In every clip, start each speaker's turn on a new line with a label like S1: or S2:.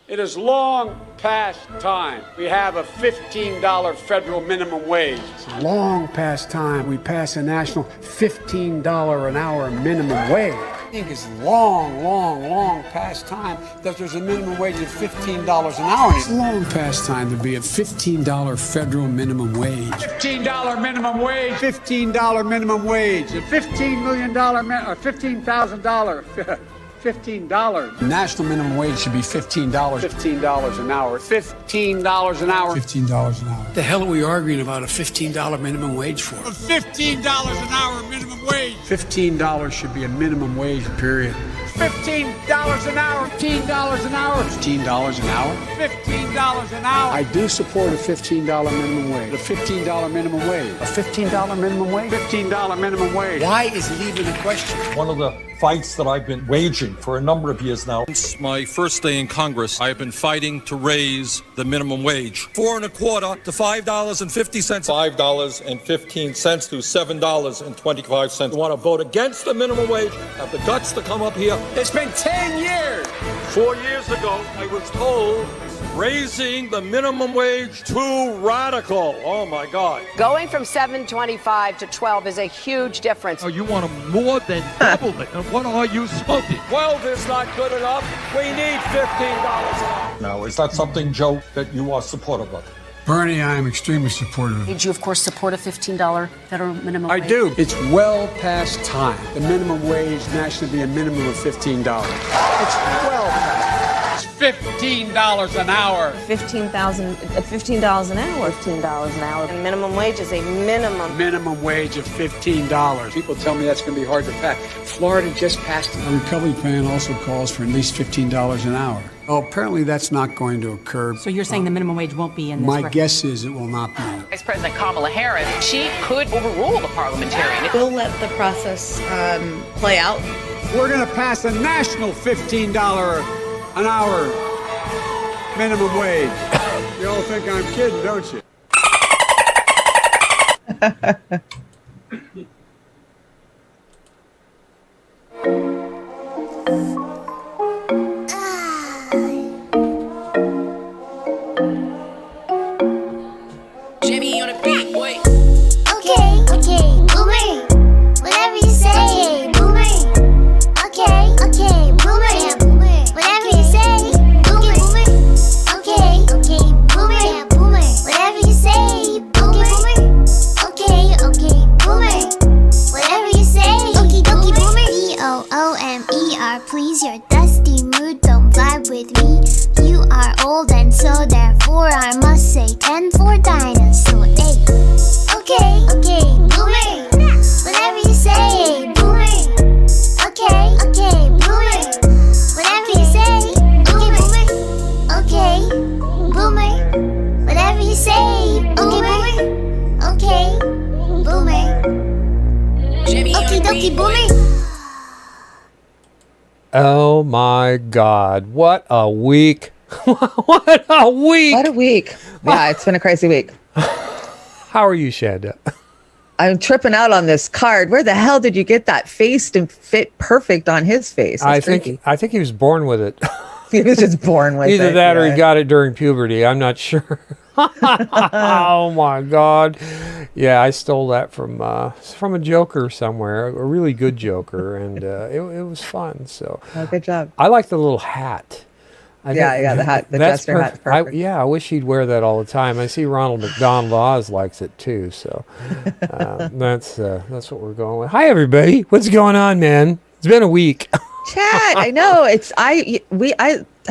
S1: It is long past time. We have a $15 federal minimum wage.
S2: It's long past time we pass a national $15 an hour minimum wage. I think it's long past time that there's a minimum wage of $15 an hour. It's long past time to be a $15 federal minimum wage.
S1: $15 minimum wage.
S2: $15 minimum wage. A $15 million, $15,000. $15. National minimum wage should be $15. $15 an hour. $15 an hour. $15 an hour. What the hell are we arguing about a $15 minimum wage for?
S1: A $15 an hour minimum wage.
S2: $15 should be a minimum wage, period.
S1: $15 an hour.
S2: $15 an hour. $15 an hour.
S1: $15 an hour.
S2: I do support a $15 minimum wage. A $15 minimum wage. A $15 minimum wage.
S1: $15 minimum wage.
S2: Why is it even a question?
S3: One of the fights that I've been waging for a number of years now.
S4: Since my first day in Congress, I have been fighting to raise the minimum wage. $4.25 to $5.50. $5.15 to $7.25. You want to vote against the minimum wage? Have the guts to come up here.
S1: It's been 10 years.
S4: 4 years ago, I was told raising the minimum wage too radical. Oh my God.
S5: Going from $7.25 to $12 is a huge difference.
S4: Oh, you want to more than double it. And what are you smoking?
S1: 12 is not good enough. We need $15 an hour.
S3: Now, is that something, Joe, that you are supportive of?
S2: Bernie, I am extremely supportive.
S6: Did you, of course, support a $15 federal minimum wage?
S2: I do. It's well past time. The minimum wage nationally be a minimum of $15. It's well past time.
S1: It's $15 an hour.
S7: $15 an hour. $15 an hour. And minimum wage is a
S2: Minimum wage of $15. People tell me that's going to be hard to pass. Florida just passed it. The recovery plan also calls for at least $15 an hour. Well, apparently that's not going to occur.
S6: So you're saying the minimum wage won't be in this?
S2: My guess is it will not be.
S8: Vice President Kamala Harris, she could overrule the parliamentarian.
S7: We'll let the process play out.
S2: We're going to pass a national $15 an hour minimum wage. You all think I'm kidding, don't you?
S8: Jimmy on a beat, boy.
S9: Okay, boomer. Whatever you say, boomer. Okay, boomer. Whatever you say, boomer. Okay, boomer. Whatever you say, boomer. Okay, boomer. Whatever you say, okie dokie, boomer. BOOMER, please your dusty mood don't vibe with me. You are old and so therefore I must say 10 for dinosaur. Hey. Okay, boomer. Whatever you say, boomer. Okay, boomer. Whatever you say, boomer. Okay, boomer. Whatever you say, boomer. Okay, boomer. Okie dokie, boomer.
S10: Oh my God, what a week. What a week.
S7: What a week. Yeah, it's been a crazy week.
S10: How are you, Chanda?
S7: I'm tripping out on this card. Where the hell did you get that face to fit perfect on his face?
S10: I think he was born with it.
S7: He was just born with it.
S10: Either that or he got it during puberty. I'm not sure. Oh my God. Yeah, I stole that from a joker somewhere, a really good joker, and it was fun. So
S7: good job.
S10: I like the little hat.
S7: The hat, the jester hat's perfect.
S10: I wish he'd wear that all the time. I see Ronald McDonald Oz likes it too. So that's what we're going with. Hi everybody, what's going on, man? It's been a week.
S7: Chat, I know it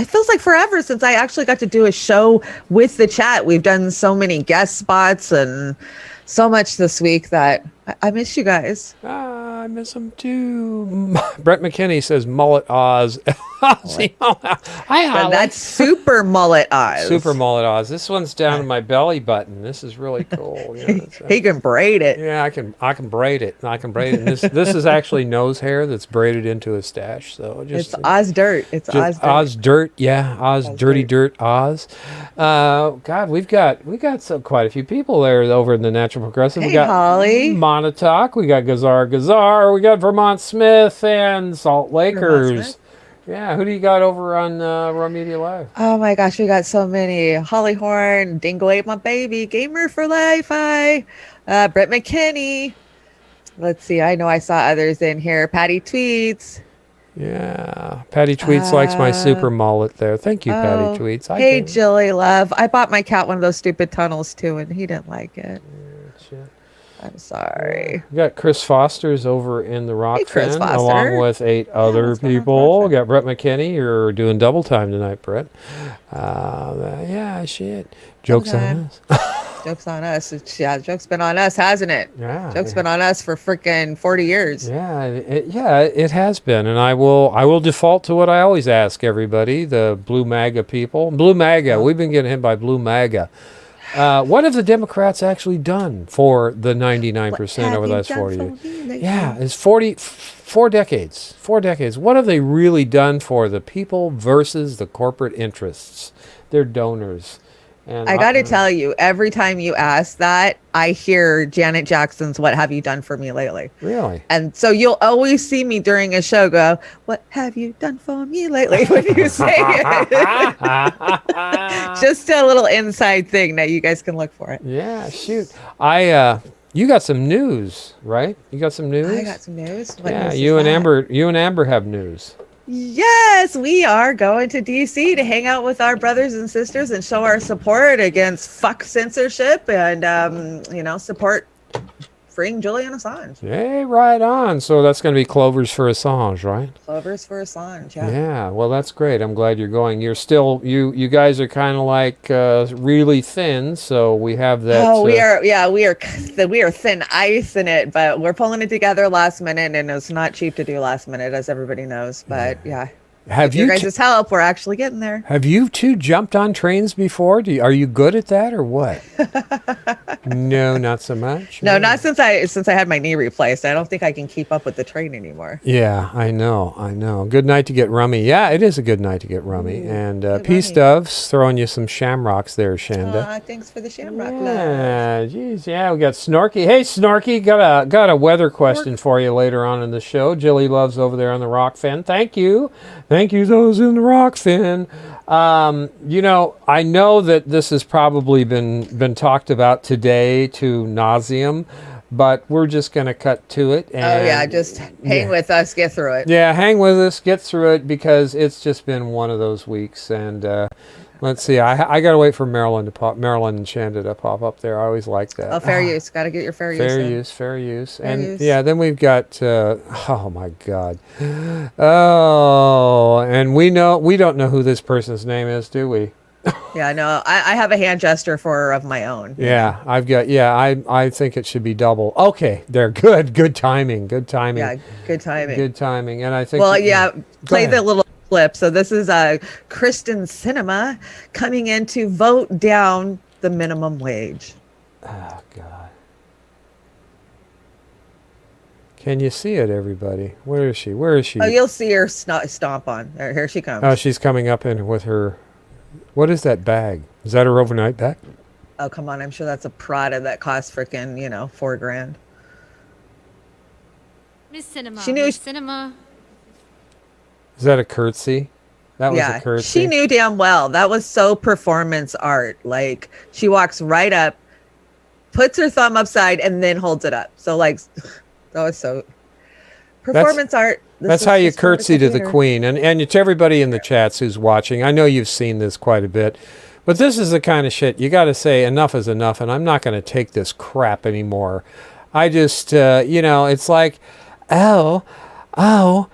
S7: feels like forever since I actually got to do a show with the chat. We've done so many guest spots and so much this week that I miss you guys.
S10: I miss them too. Brett McKinney says mullet Oz. Hi,
S7: that's super mullet Oz.
S10: Super mullet Oz. This one's down to my belly button. This is really cool.
S7: He can braid it.
S10: Yeah, I can braid it. And this is actually nose hair that's braided into a stash. So
S7: it's Oz dirt. It's Oz dirt.
S10: Oz dirt. Yeah, Oz dirty dirt Oz. God, we've got quite a few people there over in the Natural Progressive.
S7: Hey,
S10: we got
S7: Holly.
S10: Montauk. We got Gazar. We got Vermont Smith and Salt Lakers. Yeah, who do you got over on Raw Media Live?
S7: Oh my gosh, we got so many. Holly Horn, Dingo Ate My Baby, Gamer for Life, Britt McKinney. Let's see, I know I saw others in here. Patty Tweets.
S10: Yeah, Patty Tweets likes my super mullet there. Thank you, Patty Tweets.
S7: Hey, Jilly Love. I bought my cat one of those stupid tunnels too, and he didn't like it.
S10: Shit.
S7: I'm sorry.
S10: We got Chris Foster's over in the rock
S7: Chris
S10: fan,
S7: Foster.
S10: along with 8 other people. We got Brett McKinney. You're doing double time tonight, Brett. Yeah, shit. Joke's on us.
S7: Joke's on us. Yeah, joke's been on us, hasn't it?
S10: Yeah.
S7: Joke's been on us for freaking 40 years.
S10: Yeah, it has been, and I will default to what I always ask everybody, the Blue MAGA people. Blue MAGA, we've been getting hit by Blue MAGA. What have the Democrats actually done for the 99% over the last 40 years? Yeah, it's 4 decades. 4 decades. What have they really done for the people versus the corporate interests, their donors? And
S7: I got to tell you, every time you ask that, I hear Janet Jackson's "What Have You Done For Me Lately?"
S10: Really?
S7: And so you'll always see me during a show go, "What have you done for me lately?" when you say it. Just a little inside thing that you guys can look for it.
S10: Yeah, shoot. You got some news, right? You got some news?
S7: I got some news. What
S10: Yeah,
S7: news is
S10: you and
S7: that?
S10: Amber have news.
S7: Yes, we are going to DC to hang out with our brothers and sisters and show our support against fuck censorship and, support freeing Julian Assange.
S10: Hey, right on. So that's going to be Clovers for Assange, right?
S7: Clovers for Assange, yeah.
S10: Yeah, well, that's great. I'm glad you're going. You're still, you guys are kind of like really thin, so we have that.
S7: Oh, we are thin ice in it, but we're pulling it together last minute, and it's not cheap to do last minute, as everybody knows. But yeah.
S10: Have
S7: you
S10: you
S7: guys' help, we're actually getting there.
S10: Have you two jumped on trains before? Are you good at that or what? No, not so much.
S7: No, not since I had my knee replaced. I don't think I can keep up with the train anymore.
S10: Yeah, I know. Good night to get rummy. Yeah, it is a good night to get rummy. And Peace
S7: rummy.
S10: Doves throwing you some shamrocks there, Chanda.
S7: Thanks for the shamrock.
S10: Yeah, geez, yeah, we got Snorky. Hey, Snorky, got a weather question for you later on in the show. Jilly Love's over there on the Rock Fin. Thank you, those in the Rock Fin. I know that this has probably been talked about today to nauseum, but we're just going to cut to it. And,
S7: just hang with us, get through it.
S10: Yeah, hang with us, get through it, because it's just been one of those weeks. And let's see, I got to wait for Marilyn and Chanda to pop up there. I always like that.
S7: Oh, fair use. Got to get your fair use.
S10: Fair use.
S7: Fair
S10: And
S7: use.
S10: yeah, then we've got, oh my God. Oh, and we don't know who this person's name is, do we?
S7: Yeah, no, I have a hand gesture for her of my own.
S10: Yeah, I think it should be double. Okay, they're good. Good timing.
S7: Yeah, good timing.
S10: Good timing. And I think.
S7: Well, yeah, play
S10: ahead.
S7: the little clip. So this is Kristen Cinema coming in to vote down the minimum wage.
S10: Oh, God. Can you see it, everybody? Where is she?
S7: Oh, you'll see her stomp on. Here she comes.
S10: Oh, she's coming up in with her. What is that bag? Is that her overnight bag?
S7: Oh, come on. I'm sure that's a Prada that costs freaking, $4,000.
S9: Miss Cinema.
S7: She knew.
S9: Miss Cinema.
S10: Is that a curtsy? That was a curtsy.
S7: She knew damn well. That was so performance art. Like, she walks right up, puts her thumb upside, and then holds it up. So, like, that was so performance art.
S10: That's how you curtsy to the queen. And to everybody in the chats who's watching, I know you've seen this quite a bit, but this is the kind of shit you got to say enough is enough, and I'm not going to take this crap anymore. I just, it's like, oh,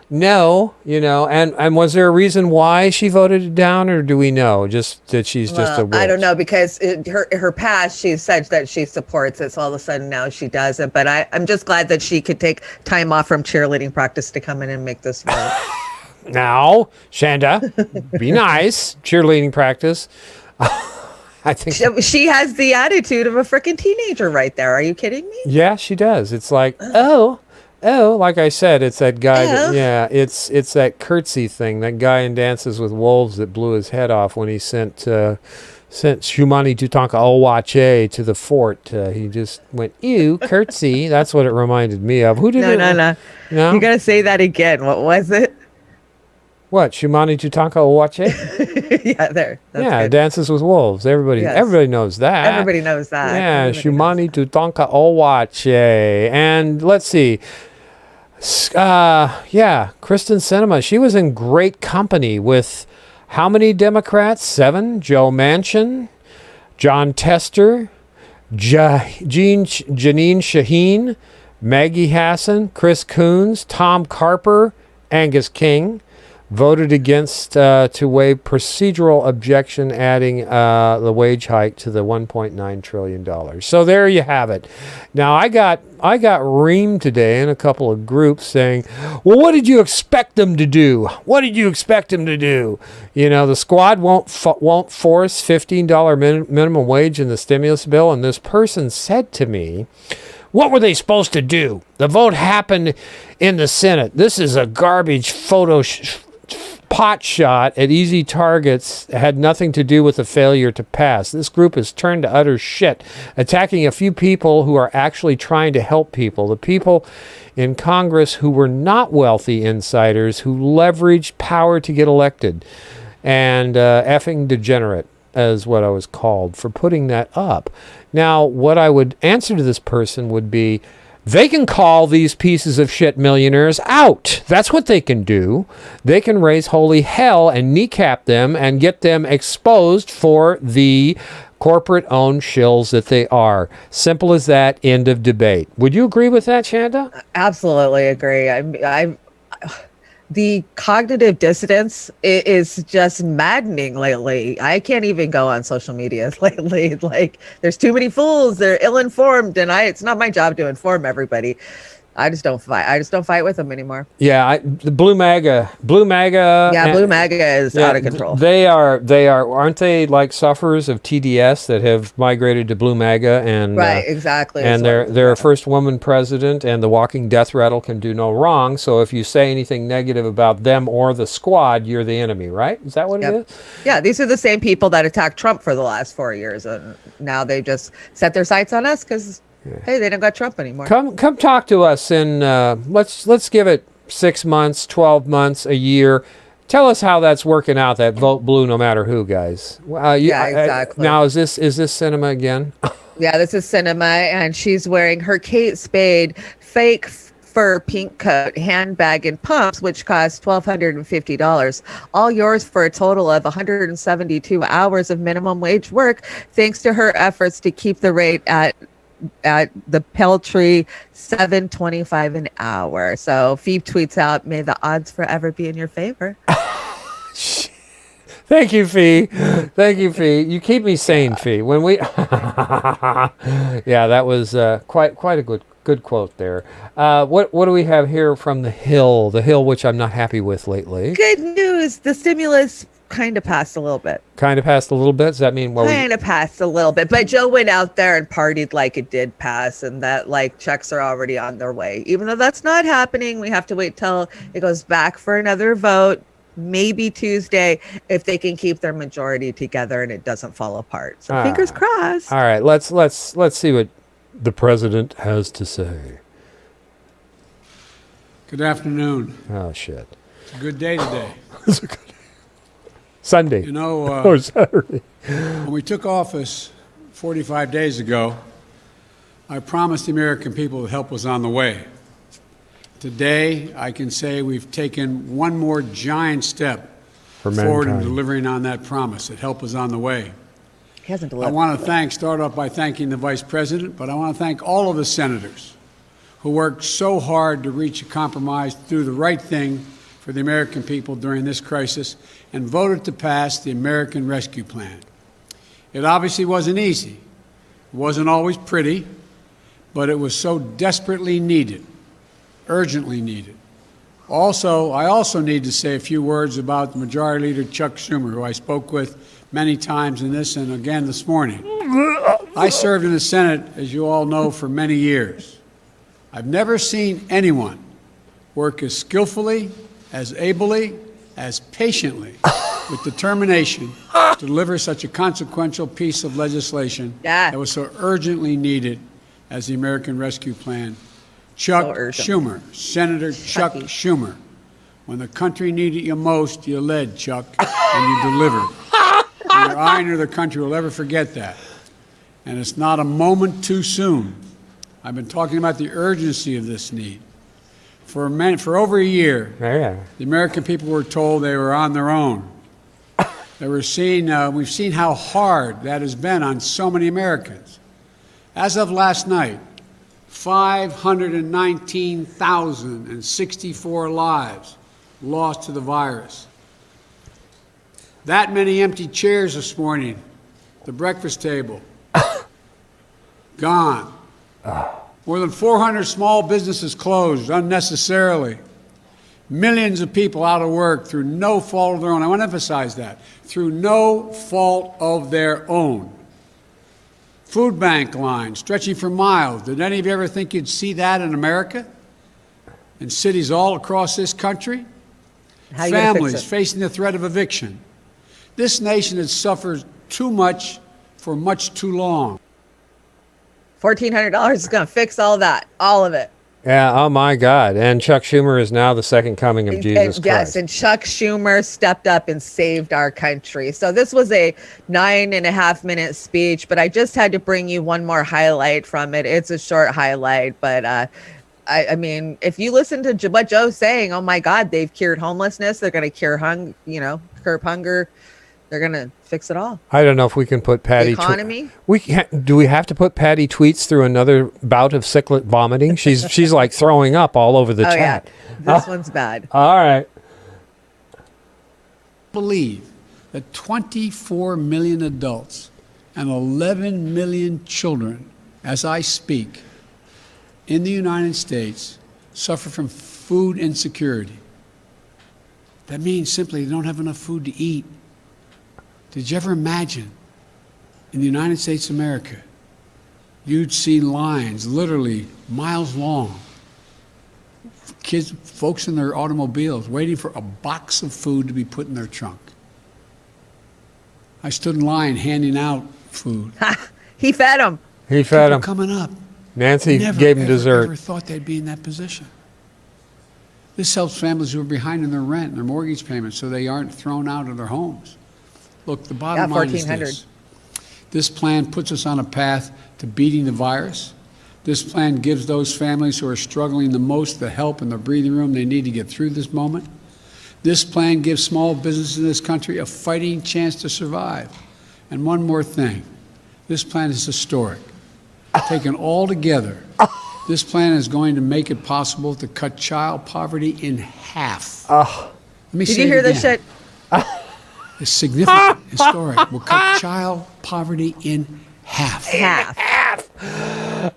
S10: no, and was there a reason why she voted it down, or do we know just that she's just a witch?
S7: I don't know, because her past, she said that she supports it, so all of a sudden now she doesn't. But I'm just glad that she could take time off from cheerleading practice to come in and make this vote.
S10: Now, Chanda, be nice. Cheerleading practice. I think
S7: she has the attitude of a freaking teenager right there. Are you kidding me?
S10: Yeah, she does. It's like, oh, like I said, it's that guy. It's that curtsy thing. That guy in Dances with Wolves that blew his head off when he sent Shumani Tutanka Owache to the fort. He just went, ew, curtsy. That's what it reminded me of. Who did it?
S7: No. You got to say that again. What was it?
S10: What? Shumani Tutanka Owache?
S7: Yeah, there. That's
S10: Yeah,
S7: good.
S10: Dances with Wolves. Everybody knows that.
S7: Everybody knows that.
S10: Yeah,
S7: Everybody
S10: Shumani Tutanka Owache. And let's see. Kristen Sinema. She was in great company with how many Democrats? 7. Joe Manchin, John Tester, Janine Shaheen, Maggie Hassan, Chris Coons, Tom Carper, Angus King. Voted against to waive procedural objection, adding the wage hike to the $1.9 trillion. So there you have it. Now I got reamed today in a couple of groups saying, "Well, what did you expect them to do? What did you expect them to do? You know, the squad won't force $15 minimum wage in the stimulus bill." And this person said to me, "What were they supposed to do? The vote happened in the Senate. This is a garbage photo pot shot at easy targets, had nothing to do with the failure to pass. This group has turned to utter shit, attacking a few people who are actually trying to help people. The people in Congress who were not wealthy insiders who leveraged power to get elected. And effing degenerate is what I was called for putting that up." Now, what I would answer to this person would be, they can call these pieces of shit millionaires out. That's what they can do. They can raise holy hell and kneecap them and get them exposed for the corporate-owned shills that they are. Simple as that. End of debate. Would you agree with that, Chanda?
S7: Absolutely agree. The cognitive dissonance is just maddening lately. I can't even go on social media lately. Like, there's too many fools. They're ill-informed, and it's not my job to inform everybody. I just don't fight. I just don't fight with them anymore.
S10: Yeah, the Blue MAGA.
S7: Yeah, Blue MAGA is out of control.
S10: They are, aren't they like sufferers of TDS that have migrated to Blue MAGA? And
S7: right, exactly.
S10: And they're a first woman president, and the walking death rattle can do no wrong. So if you say anything negative about them or the squad, you're the enemy, right? Is that what it is?
S7: Yeah, these are the same people that attacked Trump for the last 4 years, and now they just set their sights on us because, hey, they don't got Trump anymore.
S10: Come talk to us, and let's give it 6 months, 12 months, a year. Tell us how that's working out. That vote blue, no matter who, guys.
S7: Yeah, exactly.
S10: Now is this Sinema again?
S7: Yeah, this is Sinema, and she's wearing her Kate Spade fake fur pink coat, handbag, and pumps, which cost $1,250. All yours for a total of 172 hours of minimum wage work, thanks to her efforts to keep the rate at the paltry $7.25 an hour. So Fee tweets out, "May the odds forever be in your favor."
S10: Thank you, Fee. Thank you, Fee. You keep me sane, Fee. When we, yeah, that was quite a good quote there. What do we have here from the Hill? The Hill, which I'm not happy with lately.
S7: Good news. The stimulus kind of passed a little bit.
S10: Kind of passed a little bit? Does that mean
S7: kind of passed a little bit? But Joe went out there and partied like it did pass, and that like checks are already on their way. Even though that's not happening, we have to wait till it goes back for another vote. Maybe Tuesday, if they can keep their majority together and it doesn't fall apart. So fingers crossed.
S10: All right, let's see what the president has to say.
S2: Good afternoon.
S10: Oh shit!
S2: It's a good day today.
S10: It's a good day. Sunday.
S2: You know,
S10: or Saturday.
S2: When we took office 45 days ago, I promised the American people that help was on the way. Today, I can say we've taken one more giant step forward in delivering on that promise that help is on the way.
S7: He hasn't delivered.
S2: I want to start off by thanking the Vice President, but I want to thank all of the senators who worked so hard to reach a compromise, do the right thing for the American people during this crisis, and voted to pass the American Rescue Plan. It obviously wasn't easy. It wasn't always pretty, but it was so desperately needed. Urgently needed. I also need to say a few words about the Majority Leader Chuck Schumer, who I spoke with many times in this and again this morning. I served in the Senate, as you all know, for many years. I've never seen anyone work as skillfully, as ably, as patiently, with determination to deliver such a consequential piece of legislation that was so urgently needed as the American Rescue Plan. Chuck Schumer, Senator Chuck Schumer, When the country needed you most, you led, Chuck, and you delivered. Neither I nor the country will ever forget that. And it's not a moment too soon. I've been talking about the urgency of this need. For over a year, the American people were told they were on their own. We've seen how hard that has been on so many Americans. As of last night, 519,064 lives lost to the virus. That many empty chairs this morning, the breakfast table, gone. More than 400 small businesses closed unnecessarily. Millions of people out of work through no fault of their own. I want to emphasize that. Through no fault of their own. Food bank lines stretching for miles. Did any of you ever think you'd see that in America? In cities all across this country? Families facing the threat of eviction. This nation has suffered too much for much too long.
S7: $1,400 is going to fix all that, all of it.
S10: Yeah, oh my God. And Chuck Schumer is now the second coming of Jesus Christ.
S7: Yes, and Chuck Schumer stepped up and saved our country. So this was a 9.5-minute speech, but I just had to bring you one more highlight from it. It's a short highlight, but I mean, if you listen to what Joe's saying, oh my God, they've cured homelessness. They're going to cure curb hunger. They're going to fix it all.
S10: I don't know if we can put Patty.
S7: The economy.
S10: Do we have to put Patty Tweets through another bout of cyclic vomiting? She's like throwing up all over the chat.
S7: Yeah. This one's bad.
S10: All right.
S2: Believe that 24 million adults and 11 million children, as I speak, in the United States, suffer from food insecurity. That means simply they don't have enough food to eat. Did you ever imagine in the United States of America, you'd see lines literally miles long, folks in their automobiles waiting for a box of food to be put in their trunk? I stood in line handing out food.
S7: He fed them.
S10: He fed them.
S2: Coming up.
S10: Nancy gave him dessert.
S2: Never thought they'd be in that position. This helps families who are behind in their rent and their mortgage payments so they aren't thrown out of their homes. Look, the bottom line is this. This plan puts us on a path to beating the virus. This plan gives those families who are struggling the most the help and the breathing room they need to get through this moment. This plan gives small businesses in this country a fighting chance to survive. And one more thing. This plan is historic. Taken all together, this plan is going to make it possible to cut child poverty in half.
S7: Did you hear this shit?
S2: It's significant, historic. We'll cut child poverty in half.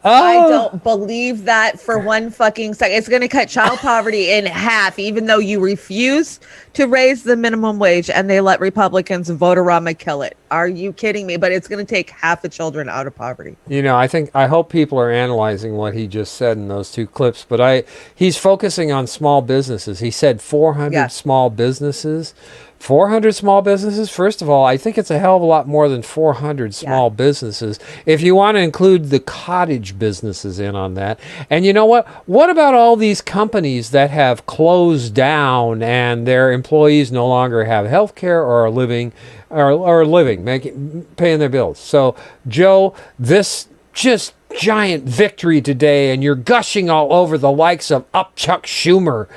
S7: I don't believe that for one fucking second. It's going to cut child poverty in half, even though you refuse to raise the minimum wage and they let Republicans vote-a-rama kill it. Are you kidding me? But it's going to take half the children out of poverty.
S10: You know, I hope people are analyzing what he just said in those two clips, but he's focusing on small businesses. He said 400 small businesses. 400 small businesses? First of all, I think it's a hell of a lot more than 400 small businesses. If you want to include the cottage businesses in on that. And you know what? What about all these companies that have closed down and their employees no longer have health care or are living, paying their bills? So, Joe, this just giant victory today, and you're gushing all over the likes of Chuck Schumer,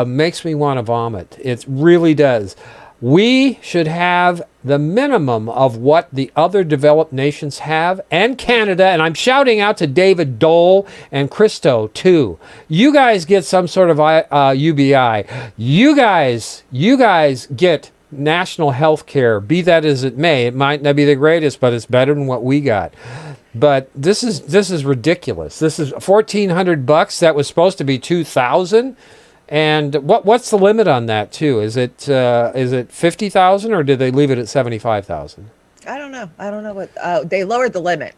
S10: makes me want to vomit. It really does. We should have the minimum of what the other developed nations have, and Canada, and I'm shouting out to David Dole and Christo too. You guys get some sort of UBI. You guys get national health care, be that as it may. It might not be the greatest, but it's better than what we got. But this is ridiculous. This is $1,400. That was supposed to be $2,000. And what's the limit on that too? Is it 50,000 or did they leave it at 75,000?
S7: I don't know what they lowered the limit.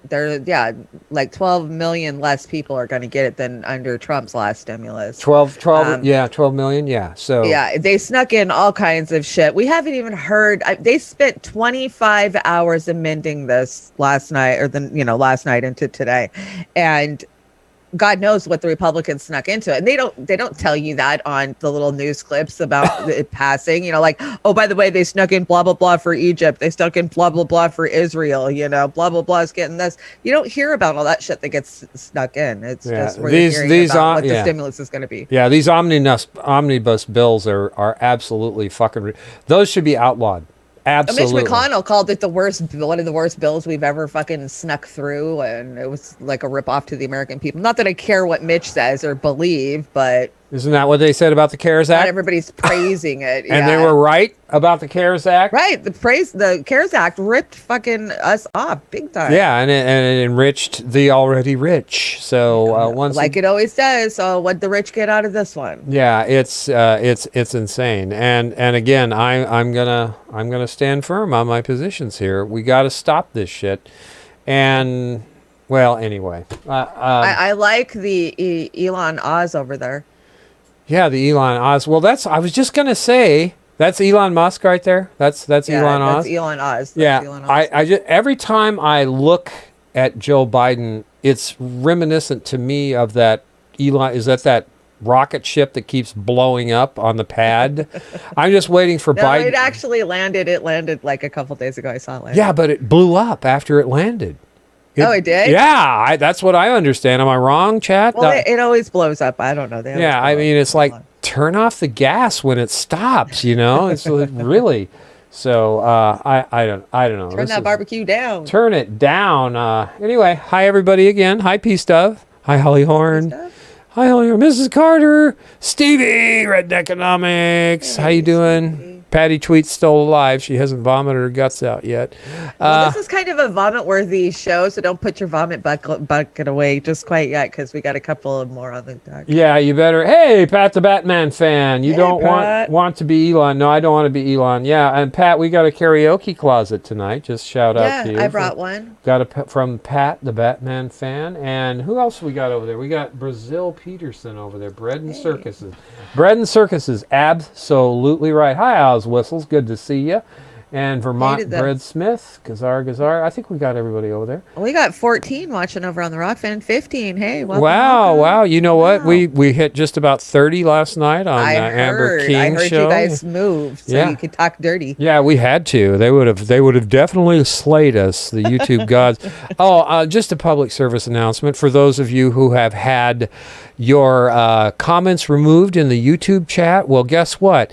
S7: Like 12 million less people are going to get it than under Trump's last stimulus. 12
S10: million. Yeah. So
S7: they snuck in all kinds of shit. We haven't even heard. They spent 25 hours amending this last night into today, and God knows what the Republicans snuck into it. And they don't tell you that on the little news clips about it passing, like, oh, by the way, they snuck in blah, blah, blah for Egypt. They snuck in blah, blah, blah for Israel, blah, blah, blah is getting this. You don't hear about all that shit that gets snuck in. It's just where you're hearing about what the stimulus is going to be.
S10: Yeah, these omnibus bills are absolutely fucking, those should be outlawed. Absolutely.
S7: Mitch McConnell called it one of the worst bills we've ever fucking snuck through, and it was like a ripoff to the American people. Not that I care what Mitch says or believe, but
S10: isn't that what they said about the CARES Act?
S7: not everybody's praising it.
S10: And they were right about the CARES Act?
S7: Right. The CARES Act ripped fucking us off big time.
S10: Yeah, and it enriched the already rich. So
S7: it always does. So what'd the rich get out of this one?
S10: Yeah, it's insane. And again, I'm gonna stand firm on my positions here. We got to stop this shit. And well, anyway,
S7: I like the Elon Oz over there.
S10: Yeah, the Elon Oz. Well, I was just gonna say that's Elon Musk right there. That's Elon Oz.
S7: That's Elon Oz.
S10: Yeah,
S7: Elon Oz.
S10: I just every time I look at Joe Biden, it's reminiscent to me of that Elon. Is that rocket ship that keeps blowing up on the pad? I'm just waiting for Biden.
S7: It actually landed. It landed like a couple days ago. I saw it land.
S10: Yeah, but it blew up after it landed.
S7: It did?
S10: Yeah, that's what I understand. Am I wrong, chat?
S7: Well, it always blows up. I don't know.
S10: Yeah, I mean, it's like turn off the gas when it stops. It's really. So I don't know.
S7: Turn that barbecue down.
S10: Turn it down. Anyway, hi everybody again. Hi Peace Dove. Hi Holly Horn. Hi Holly Horn. Mrs. Carter. Stevie Redneck Economics. How you doing? Patty Tweet's still alive. She hasn't vomited her guts out yet.
S7: Well, this is kind of a vomit-worthy show, so don't put your vomit bucket away just quite yet, because we got a couple of more on the dock.
S10: Yeah, you better. Hey, Pat the Batman fan. You don't want to be Elon. No, I don't want to be Elon. Yeah, and Pat, we got a karaoke closet tonight. Just shout out to you.
S7: Yeah, I brought one.
S10: Got from Pat the Batman fan. And who else we got over there? We got Brazil Peterson over there. Bread and Circuses. Bread and Circuses. Absolutely right. Hi, Oz Whistles. Good to see you. And Vermont Bread Smith, Gazar. I think we got everybody over there.
S7: We got 14 watching over on the Rock Fan. 15. Hey, welcome.
S10: Wow. You know what? We hit just about 30 last night on Amber King's show.
S7: I heard you guys moved, so you could talk dirty.
S10: Yeah, we had to. They would have definitely slayed us, the YouTube gods. Just a public service announcement for those of you who have had your comments removed in the YouTube chat. Well, guess what?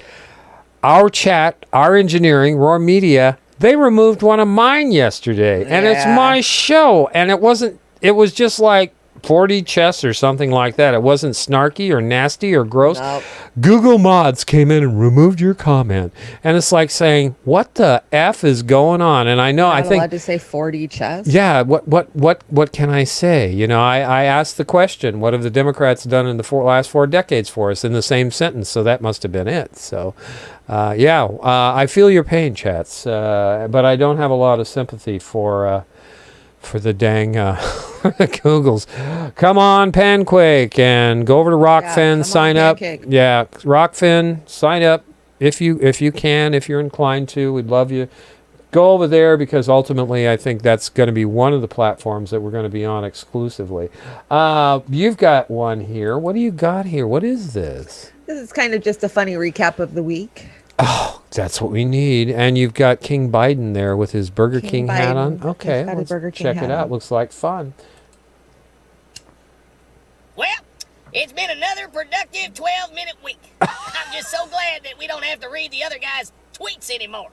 S10: Our chat, our engineering, Roar Media, they removed one of mine yesterday. And it's my show. And it was just like 40 chess or something like that. It wasn't snarky or nasty or gross.
S7: Nope.
S10: Google Mods came in and removed your comment. And it's like saying, what the F is going on? And I know,
S7: I think allowed to say 40 chess.
S10: Yeah, what can I say? I asked the question, what have the Democrats done in the last 4 decades for us, in the same sentence? So that must have been it. So I feel your pain, chats, but I don't have a lot of sympathy for the dang Googles. Come on, Panquake, and go over to Rockfin, sign up. Yeah, Rockfin, sign up if you can, if you're inclined to. We'd love you. Go over there, because ultimately I think that's going to be one of the platforms that we're going to be on exclusively. You've got one here. What do you got here? What is this?
S7: This is kind of just a funny recap of the week.
S10: Oh, that's what we need. And you've got King Biden there with his Burger King hat on. Okay, let's check it out. Looks like fun.
S11: Well, it's been another productive 12-minute week. I'm just so glad that we don't have to read the other guy's tweets anymore.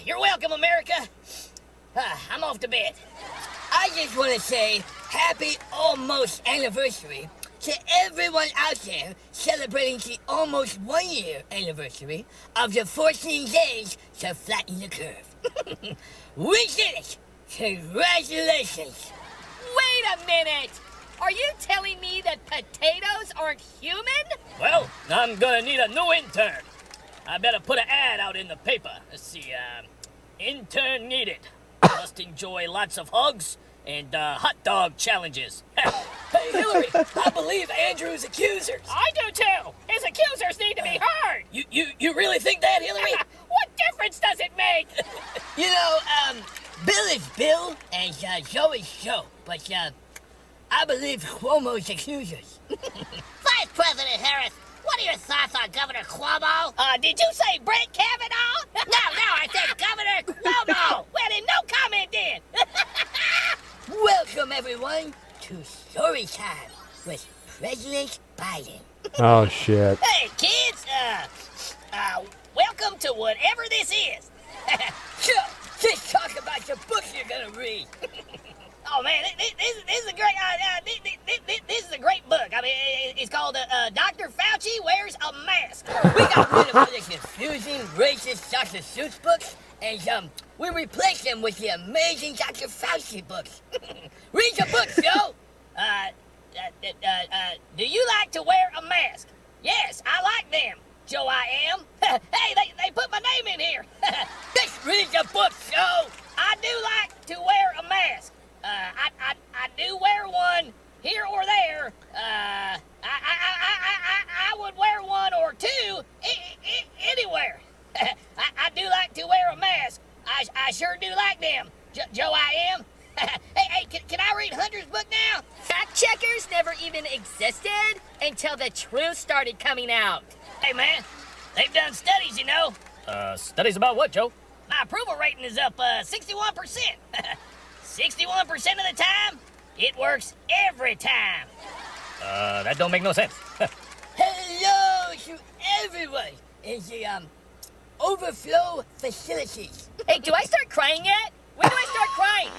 S11: You're welcome, America. I'm off to bed. I just want to say happy almost anniversary to everyone out there celebrating the almost 1 year anniversary of the 14 days to flatten the curve. We did it! Congratulations!
S8: Wait a minute! Are you telling me that potatoes aren't human?
S11: Well, I'm gonna need a new intern. I better put an ad out in the paper. Let's see, intern needed. Must enjoy lots of hugs and hot dog challenges. Hey, Hillary, I believe Andrew's accusers.
S8: I do too. His accusers need to be heard.
S11: You really think that, Hillary?
S8: What difference does it make?
S11: Bill is Bill and Joe is Joe. But I believe Cuomo's accusers.
S9: Vice President Harris, what are your thoughts on Governor Cuomo?
S11: Did you say Brett Kavanaugh?
S9: No, I said Governor Cuomo.
S11: Well, then no comment then. Welcome, everyone, to Story Time with President Biden.
S10: Oh, shit.
S11: Hey, kids, welcome to whatever this is. So, just talk about the books you're gonna read. Oh man, this is a great this is a great book. I mean, it's called Dr. Fauci Wears a Mask. We got rid of all the confusing, racist Dr. Seuss books, and we replaced them with the amazing Dr. Fauci books. Read your books, Joe. Do you like to wear a mask? Yes, I like them. Joe, I am. Hey, they put my name in here. Just read your book, Joe. I do like to wear a mask. I do wear one here or there. I would wear one or two anywhere. I do like to wear a mask. I sure do like them. Joe, I am. Hey, can I read Hunter's book now?
S8: Fact checkers never even existed until the truth started coming out.
S11: Hey, man, they've done studies, you know.
S12: Studies about what, Joe?
S11: My approval rating is up 61%. 61% of the time, it works every time.
S12: That don't make no sense.
S11: Hello to everyone in the overflow facilities.
S8: Hey, do I start crying yet? When do I start crying?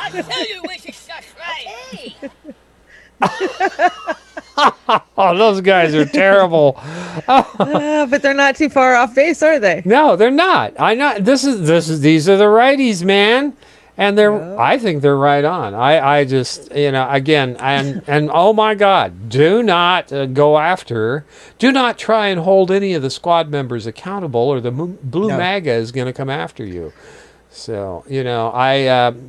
S11: I tell you we should start crying.
S8: Hey.
S10: Oh, those guys are terrible.
S7: But they're not too far off base, are they?
S10: No, they're not. These are the righties, man. And I think they're right on. I just, again, and oh my God, do not do not try and hold any of the squad members accountable, or the blue MAGA is going to come after you. So,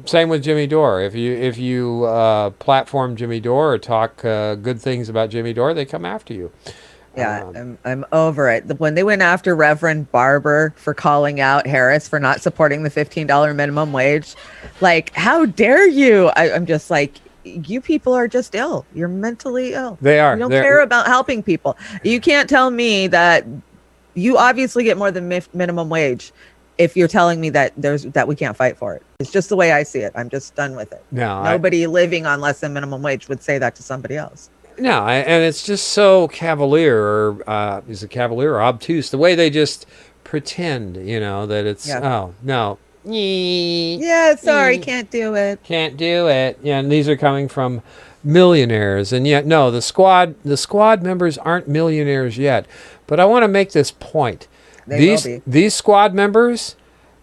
S10: same with Jimmy Dore. If you platform Jimmy Dore or talk good things about Jimmy Dore, they come after you.
S7: Yeah, I'm over it. When they went after Reverend Barber for calling out Harris for not supporting the $15 minimum wage, like, how dare you? I'm just like, you people are just ill. You're mentally ill.
S10: They are.
S7: You don't care about helping people. You can't tell me that you obviously get more than minimum wage if you're telling me that we can't fight for it. It's just the way I see it. I'm just done with it.
S10: No,
S7: nobody living on less than minimum wage would say that to somebody else.
S10: No, and it's just so cavalier, or is it cavalier or obtuse? The way they just pretend, that it's, oh, no.
S7: Yeah, sorry, can't do it.
S10: Can't do it. Yeah, and these are coming from millionaires. And yet, no, the squad members aren't millionaires yet. But I want to make this point. These squad members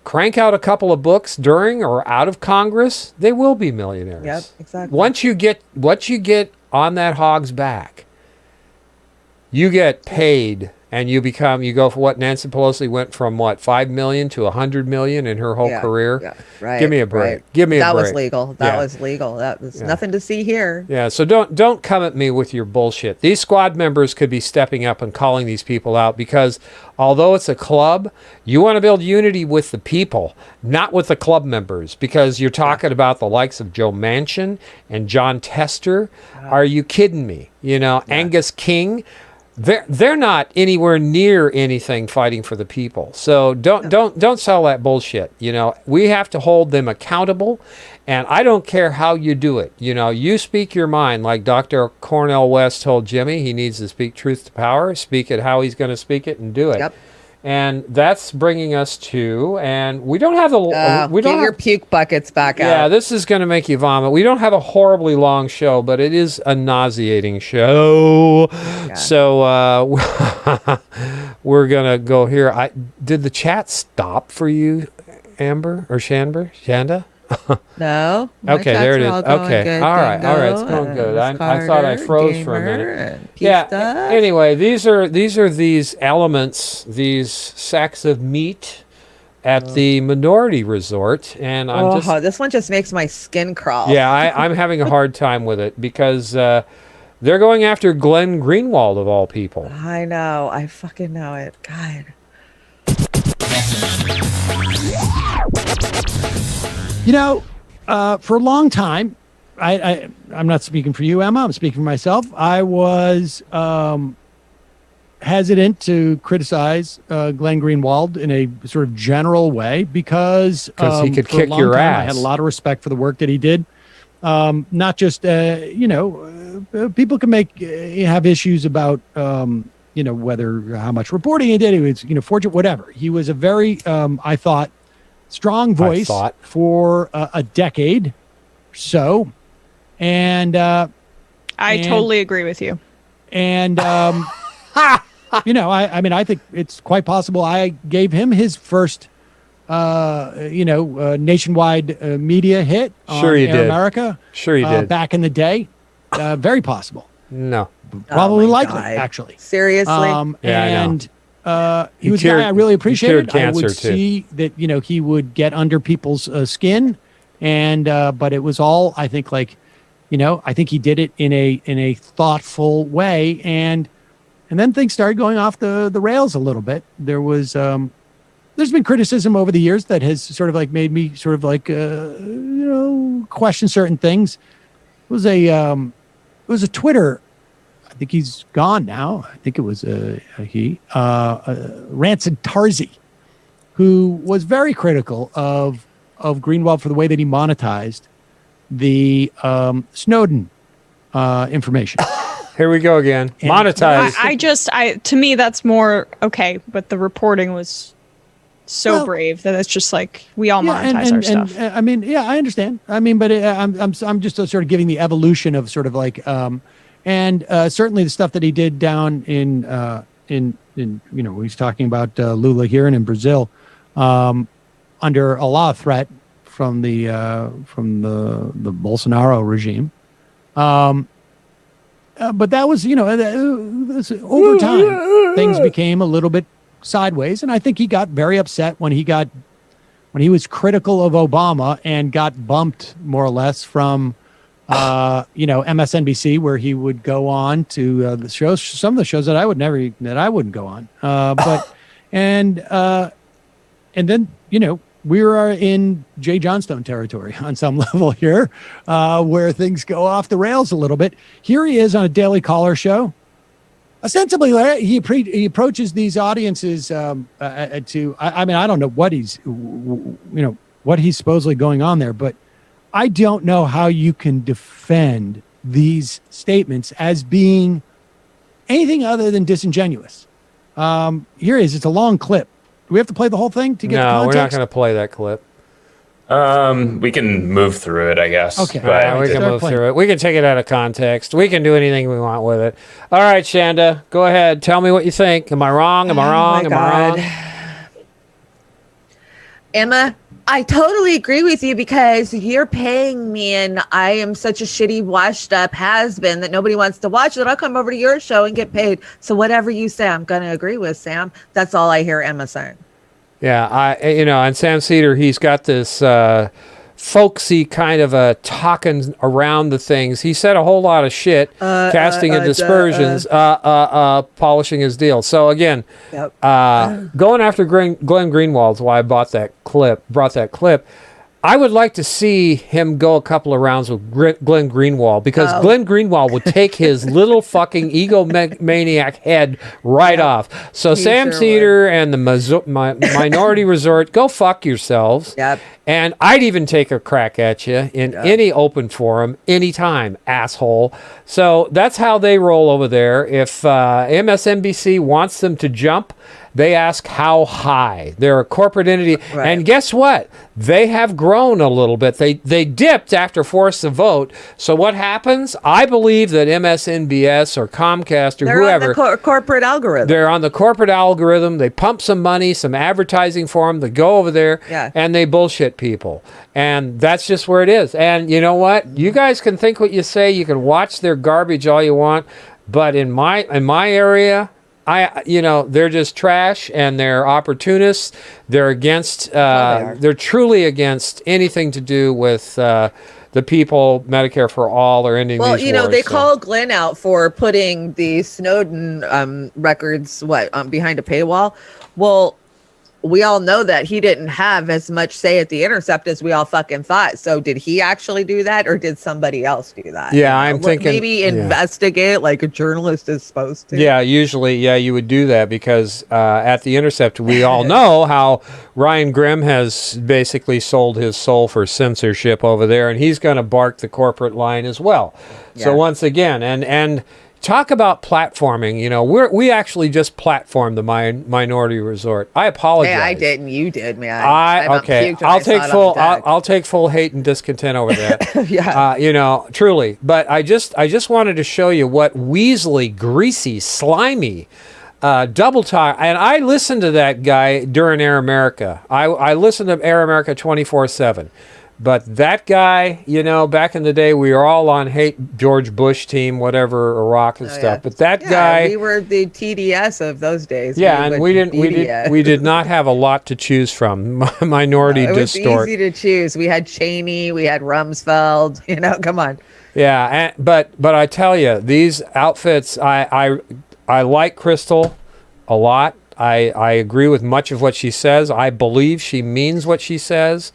S10: crank out a couple of books during or out of Congress, they will be millionaires.
S7: Yep, exactly.
S10: Once you get on that hog's back, you get paid, and you go for what Nancy Pelosi went from, what, 5 million to 100 million in her whole career.
S7: Yeah, right.
S10: Give me a break.
S7: Right.
S10: Give me a break.
S7: That was legal. That was legal. That was nothing to see here.
S10: Yeah. So don't come at me with your bullshit. These squad members could be stepping up and calling these people out, because although it's a club, you want to build unity with the people, not with the club members, because you're talking about the likes of Joe Manchin and John Tester. Are you kidding me? Angus King. They're not anywhere near anything fighting for the people. So don't sell that bullshit. We have to hold them accountable, and I don't care how you do it. You speak your mind, like Dr. Cornel West told Jimmy. He needs to speak truth to power. Speak it how he's going to speak it, and do it.
S7: Yep.
S10: And that's bringing us to, and we don't have the
S7: get your puke buckets back out.
S10: Yeah, this is going to make you vomit. We don't have a horribly long show, but it is a nauseating show. Yeah. So we're going to go here. Did the chat stop for you, Amber or Chanda?
S7: No.
S10: Okay, there it is. Okay. All right. It's going good. I thought I froze for a minute. Yeah. Anyway, these are these elements, these sacks of meat at the minority resort, and
S7: this one just makes my skin crawl.
S10: Yeah, I'm having a hard time with it, because they're going after Glenn Greenwald of all people.
S7: I know. I fucking know it. God.
S13: For a long time, I'm not speaking for you, Emma. I'm speaking for myself. I was hesitant to criticize Glenn Greenwald in a sort of general way because
S10: he could
S13: for a
S10: kick
S13: long
S10: your
S13: time,
S10: ass.
S13: I had a lot of respect for the work that he did. Not just people can have issues about whether how much reporting he did. He was fortunate, whatever. He was a very I thought strong voice for a decade or so, and I
S14: totally agree with you.
S13: And I think it's quite possible I gave him his first nationwide media hit on
S10: Sure you
S13: Air
S10: did.
S13: America.
S10: Sure you did.
S13: Back in the day. Very possible.
S10: No.
S13: Probably
S7: Oh my
S13: likely,
S7: God.
S13: actually.
S7: Seriously?
S10: Yeah, I know.
S13: He was a guy I really appreciated.
S10: cured
S13: I would
S10: cancer, too.
S13: see that, he would get under people's skin. And but it was all, I think, I think he did it in a thoughtful way. And then things started going off the rails a little bit. There was there's been criticism over the years that has sort of made me sort of question certain things. It was a Twitter. I think he's gone now. I think it was Rancid Tarzi, who was very critical of Greenwald for the way that he monetized the Snowden information.
S10: Here we go again. Monetized.
S14: To me, that's more okay, but the reporting was so brave that it's just we all monetize our stuff.
S13: And, I understand. But I'm just sort of giving the evolution of sort of certainly the stuff that he did down in he's talking about Lula here and in Brazil, under a law threat from the Bolsonaro regime. But that was over time things became a little bit sideways, and I think he got very upset when he was critical of Obama and got bumped more or less from MSNBC, where he would go on to the shows, some of the shows that I wouldn't go on. And then we are in Jay Johnstone territory on some level here, where things go off the rails a little bit. Here he is on a Daily Caller show. Ostensibly, he approaches these audiences I don't know what he's supposedly going on there, but I don't know how you can defend these statements as being anything other than disingenuous. Here it is. It's a long clip. Do we have to play the whole thing to get the context?
S10: No, we're not going to play that clip.
S15: We can move through it, I guess.
S13: Okay.
S10: We can move through it. We can take it out of context. We can do anything we want with it. All right, Chanda, go ahead. Tell me what you think. Am I wrong? Am I wrong? Am I wrong?
S7: Emma, I totally agree with you because you're paying me and I am such a shitty washed up has-been that nobody wants to watch that I'll come over to your show and get paid. So whatever you say, I'm going to agree with, Sam. That's all I hear Emma saying.
S10: Yeah, and Sam Cedar, he's got this folksy kind of a talking around the things. He said a whole lot of shit, casting dispersions, polishing his deal. So again, going after Glenn Greenwald's why I brought that clip. I would like to see him go a couple of rounds with Glenn Greenwald, because Glenn Greenwald would take his little fucking egomaniac head right off. So Sam Cedar and the Minority Resort, go fuck yourselves.
S7: Yep.
S10: And I'd even take a crack at you in any open forum, anytime, asshole. So that's how they roll over there. If MSNBC wants them to jump, they ask how high. They're a corporate entity. Right. And guess what? They have grown a little bit. They dipped after Force the Vote. So what happens? I believe that MSNBS or Comcast or whoever.
S7: They're on the corporate algorithm.
S10: They're on the corporate algorithm. They pump some money, some advertising for them. They go over there and they bullshit people. And that's just where it is. And you know what? You guys can think what you say. You can watch their garbage all you want. But in my area, they're just trash and they're opportunists. They're against, they're truly against anything to do with the people, Medicare for all, or ending these wars.
S7: They call Glenn out for putting the Snowden records behind a paywall. Well, we all know that he didn't have as much say at The Intercept as we all fucking thought. So did he actually do that, or did somebody else do that?
S10: Yeah, I'm thinking
S7: maybe investigate like a journalist is supposed to.
S10: Yeah, usually, you would do that because at The Intercept, we all know how Ryan Grimm has basically sold his soul for censorship over there, and he's going to bark the corporate line as well. Yeah. So once again, and talk about platforming. We actually just platformed the Minority Resort. I apologize.
S7: Hey, I didn't. You did, man.
S10: I'll take full hate and discontent over that.
S7: Yeah.
S10: Truly. But I just wanted to show you what Weasley, greasy, slimy, double talk. And I listened to that guy during Air America. I listened to Air America 24/7. But that guy, back in the day, we were all on hate George Bush team, whatever, Iraq and stuff. Yeah. But that guy,
S7: we were the TDS of those days.
S10: Yeah, and we did not have a lot to choose from. Minority distort.
S7: It was easy to choose. We had Cheney, we had Rumsfeld. Come on.
S10: Yeah, but I tell you, these outfits, I like Crystal a lot. I agree with much of what she says. I believe she means what she says.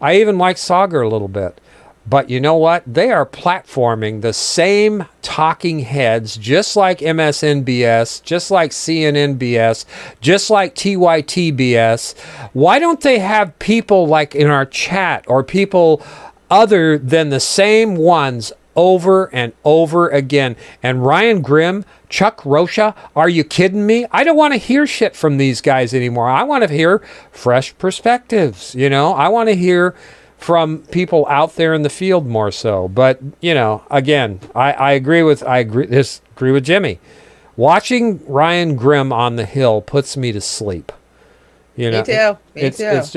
S10: I even like Sagar a little bit. But you know what? They are platforming the same talking heads, just like MSNBS, just like CNNBS, just like TYTBS. Why don't they have people like in our chat or people other than the same ones over and over again? And Ryan Grimm, Chuck Rocha, are you kidding me? I don't want to hear shit from these guys anymore. I want to hear fresh perspectives. I want to hear from people out there in the field more so. But again, I agree with Jimmy. Watching Ryan Grimm on the Hill puts me to sleep.
S7: Me too.
S10: It's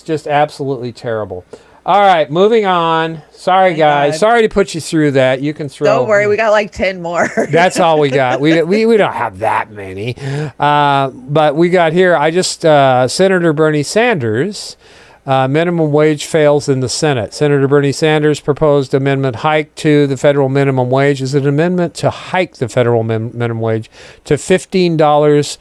S10: just absolutely terrible. All right, moving on. Sorry, guys.
S7: God.
S10: Sorry to put you through that. You can throw.
S7: Don't worry, we got like 10 more.
S10: That's all we got. We don't have that many. But we got here, Senator Bernie Sanders, minimum wage fails in the Senate. Senator Bernie Sanders proposed amendment hike to the federal minimum wage. Is an amendment to hike the federal minimum wage to $15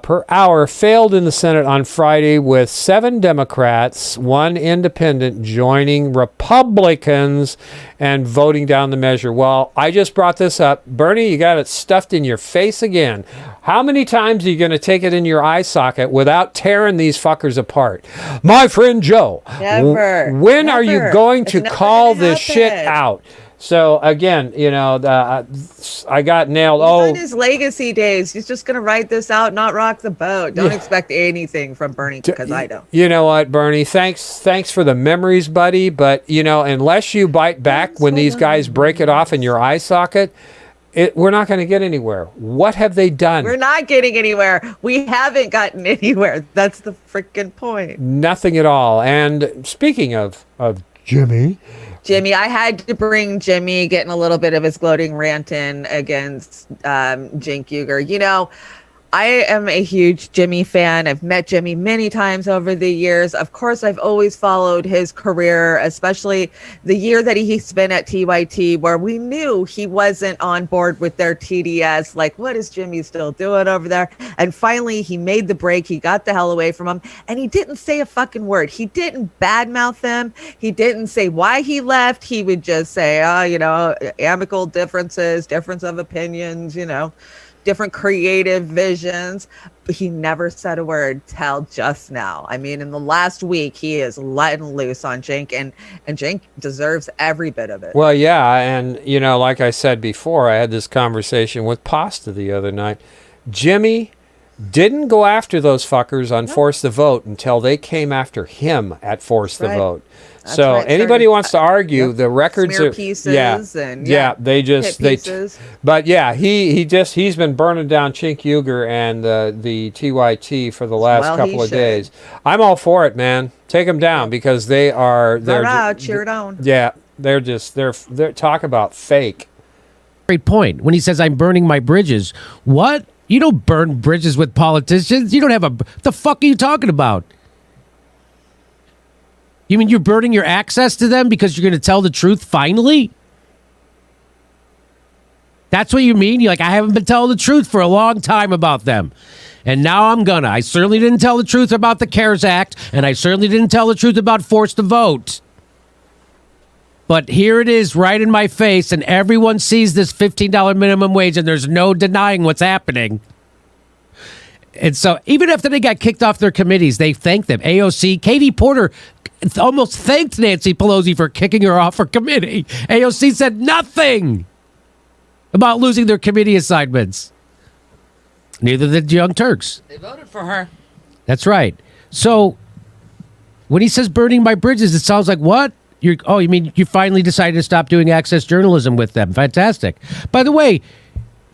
S10: per hour failed in the Senate on Friday, with 7 Democrats, 1 independent joining Republicans and voting down the measure. Well, I just brought this up. Bernie, you got it stuffed in your face again. How many times are you going to take it in your eye socket without tearing these fuckers apart? My friend Joe,
S7: never.
S10: When are you going to call this shit out? So again, I got nailed.
S7: In his legacy days, he's just gonna write this out, not rock the boat. Don't expect anything from Bernie, because I don't.
S10: You know what, Bernie? Thanks for the memories, buddy. But unless you bite back when these guys break it off in your eye socket, we're not going to get anywhere. What have they done?
S7: We're not getting anywhere. We haven't gotten anywhere. That's the freaking point.
S10: Nothing at all. And speaking of Jimmy,
S7: I had to bring Jimmy getting a little bit of his gloating rant in against Cenk Uygur. I am a huge Jimmy fan. I've met Jimmy many times over the years. Of course, I've always followed his career, especially the year that he spent at TYT, where we knew he wasn't on board with their TDS. Like, what is Jimmy still doing over there? And finally, he made the break. He got the hell away from him, and he didn't say a fucking word. He didn't badmouth them. He didn't say why he left. He would just say, amicable differences, difference of opinions, different creative visions, but he never said a word till just now. I mean, in the last week, he is letting loose on Cenk, and Cenk deserves every bit of it.
S10: Well, yeah, and like I said before, I had this conversation with Pasta the other night. Jimmy didn't go after those fuckers on Force the Vote until they came after him at Force the Vote.
S7: That's
S10: so
S7: right.
S10: anybody wants to argue the records
S7: Smear
S10: are
S7: pieces
S10: he's been burning down Cenk Uygur and the TYT for the last couple of days. I'm all for it, man. Take them down because they're
S7: cheer it on.
S10: Yeah, they're talk about fake.
S16: Great point. When he says I'm burning my bridges, what? You don't burn bridges with politicians. You don't have the fuck are you talking about? You mean you're burning your access to them because you're going to tell the truth finally? That's what you mean? You're like, I haven't been telling the truth for a long time about them. And now I'm gonna. I certainly didn't tell the truth about the CARES Act, and I certainly didn't tell the truth about forced to vote. But here it is right in my face, and everyone sees this $15 minimum wage, and there's no denying what's happening. And so even after they got kicked off their committees, they thanked them. AOC, Katie Porter almost thanked Nancy Pelosi for kicking her off her committee. AOC said nothing about losing their committee assignments. Neither did Young Turks.
S7: They voted for her.
S16: That's right. So when he says burning my bridges, it sounds like what? You mean you finally decided to stop doing access journalism with them? Fantastic. By the way,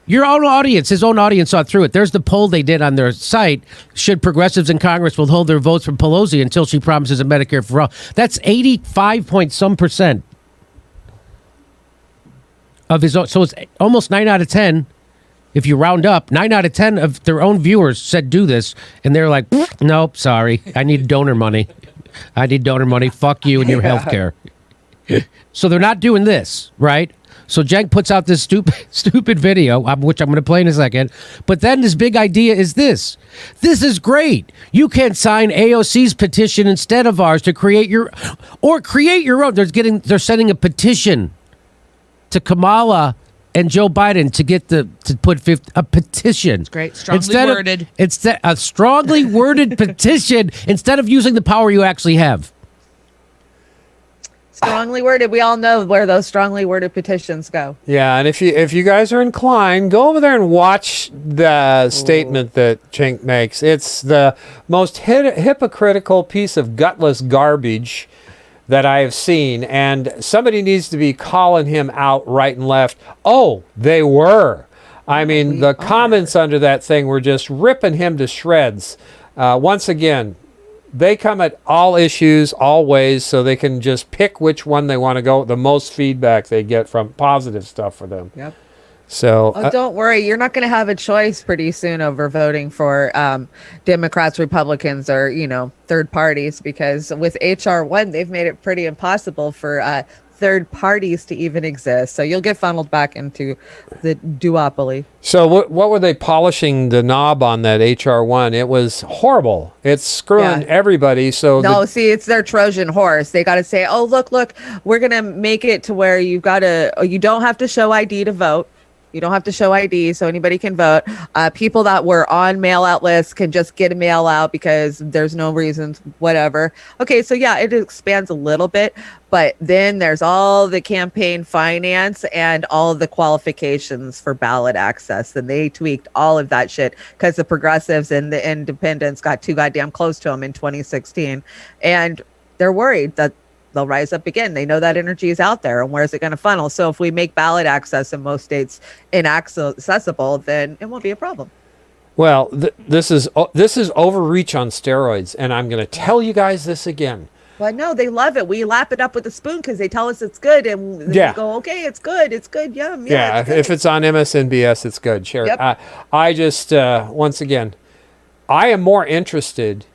S16: your own audience, his own audience saw through it. There's the poll they did on their site. Should progressives in Congress withhold their votes from Pelosi until she promises a Medicare for all? That's 85 point some percent of his own. So it's almost 9 out of 10. If you round up, 9 out of 10 of their own viewers said do this. And they're like, nope, sorry. I need donor money. I need donor money. Fuck you and your health care. So they're not doing this, right? So Cenk puts out this stupid video, which I'm going to play in a second. But then this big idea is this. This is great. You can sign AOC's petition instead of ours to create your own. They're sending a petition to Kamala and Joe Biden to put a petition.
S7: It's great. Strongly worded.
S16: It's a strongly worded petition instead of using the power you actually have.
S7: Strongly worded. We all know where those strongly worded petitions go.
S10: Yeah, and if you guys are inclined, go over there and watch the statement that Cenk makes. It's the most hypocritical piece of gutless garbage that I have seen, and somebody needs to be calling him out right and left. Oh, they were. I mean, the comments under that thing were just ripping him to shreds. Once again, they come at all issues, all ways, so they can just pick which one they want to go. The most feedback they get from positive stuff for them.
S7: Yep.
S10: So
S7: don't worry, you're not going to have a choice pretty soon over voting for Democrats, Republicans, or third parties, because with HR1 they've made it pretty impossible for third parties to even exist. So you'll get funneled back into the duopoly.
S10: So what were they polishing the knob on that HR1? It was horrible. It's screwing everybody. So
S7: it's their Trojan horse. They got to say, oh look, we're gonna make it to where you don't have to show ID to vote. You don't have to show ID, so anybody can vote. People that were on mail-out lists can just get a mail-out because there's no reasons, whatever. Okay, so yeah, it expands a little bit, but then there's all the campaign finance and all of the qualifications for ballot access, and they tweaked all of that shit because the progressives and the independents got too goddamn close to them in 2016, and they're worried that they'll rise up again. They know that energy is out there, and where is it going to funnel? So if we make ballot access in most states inaccessible, then it won't be a problem.
S10: Well, this is overreach on steroids, and I'm going to tell you guys this again.
S7: Well, no, they love it. We lap it up with a spoon because they tell us it's good, and we go, okay, it's good, yum.
S10: Yeah,
S7: it's good.
S10: If it's on MSNBS, it's good. Share it.
S7: Yep.
S10: I just, once again, I am more interested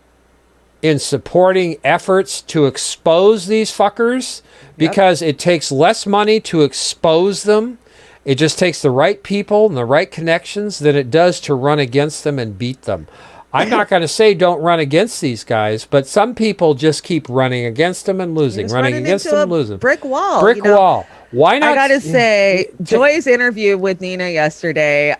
S10: in supporting efforts to expose these fuckers because it takes less money to expose them. It just takes the right people and the right connections than it does to run against them and beat them. I'm not going to say don't run against these guys, but some people just keep running against them and losing, running against them and losing.
S7: Brick wall.
S10: Wall. Why not?
S7: I got to say, Joy's interview with Nina yesterday,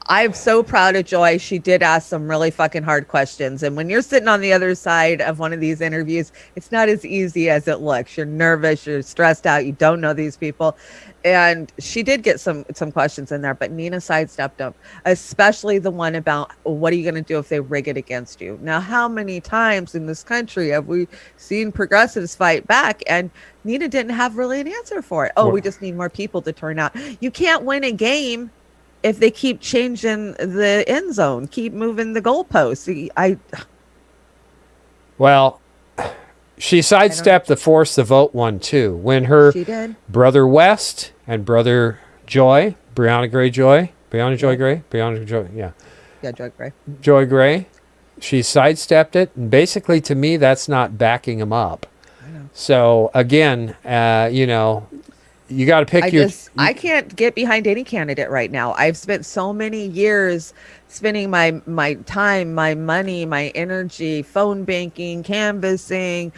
S7: I'm so proud of Joy. She did ask some really fucking hard questions. And when you're sitting on the other side of one of these interviews, it's not as easy as it looks. You're nervous, you're stressed out, you don't know these people. And she did get some questions in there, but Nina sidestepped them, especially the one about what are you going to do if they rig it against you? Now, how many times in this country have we seen progressives fight back? And Nina didn't have really an answer for it. We just need more people to turn out. You can't win a game if they keep changing the end zone, keep moving the goalposts.
S10: Well, she sidestepped the force the vote one too. When her brother West and brother Joy, Joy Gray, Joy Gray, she sidestepped it, and basically to me that's not backing him up. So again, you got to pick
S7: I can't get behind any candidate right now. I've spent so many years spending my time, my money, my energy, phone banking, canvassing,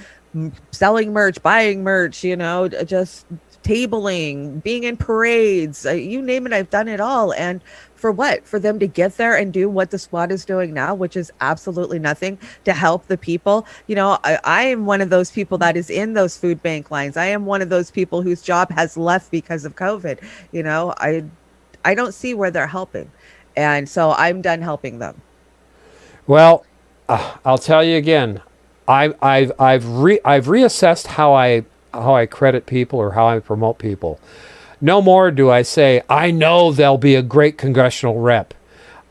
S7: selling merch, buying merch, just tabling, being in parades, you name it, I've done it all. And for what? For them to get there and do what the squad is doing now, which is absolutely nothing to help the people. I am one of those people that is in those food bank lines. I am one of those people whose job has left because of COVID. I don't see where they're helping. And so I'm done helping them.
S10: Well, I'll tell you again, I've reassessed how I credit people or how I promote people. No more do I say, I know they'll be a great congressional rep.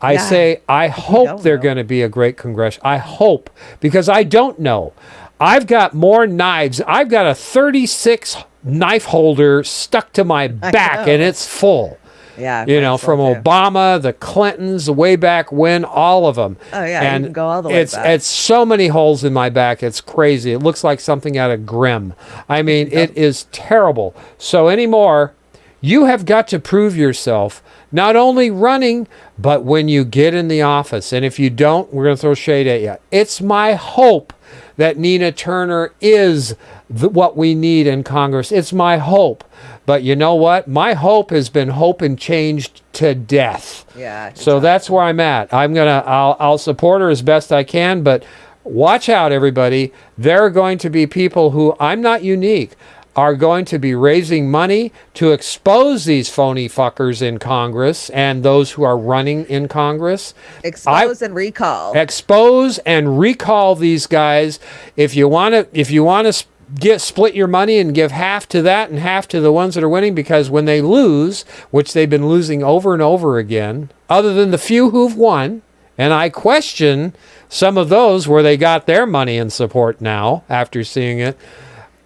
S10: I say, I hope they're going to be a great I hope, because I don't know. I've got more knives. I've got a 36 knife holder stuck to my back, and it's full.
S7: Yeah.
S10: From Obama, the Clintons, way back when, all of them.
S7: Oh, yeah.
S10: And
S7: you can go all the way back.
S10: It's so many holes in my back. It's crazy. It looks like something out of Grimm. I mean, it is terrible. So anymore, you have got to prove yourself, not only running, but when you get in the office. And if you don't, we're going to throw shade at you. It's my hope that Nina Turner is what we need in Congress. It's my hope. But you know what? My hope has been hope and changed to death.
S7: Yeah.
S10: So that's where I'm at. I'll support her as best I can, but watch out, everybody. There are going to be people who, I'm not unique, are going to be raising money to expose these phony fuckers in Congress and those who are running in Congress.
S7: Expose and recall.
S10: Expose and recall these guys. If you want to split your money and give half to that and half to the ones that are winning, because when they lose, which they've been losing over and over again, other than the few who've won, and I question some of those where they got their money and support now after seeing it,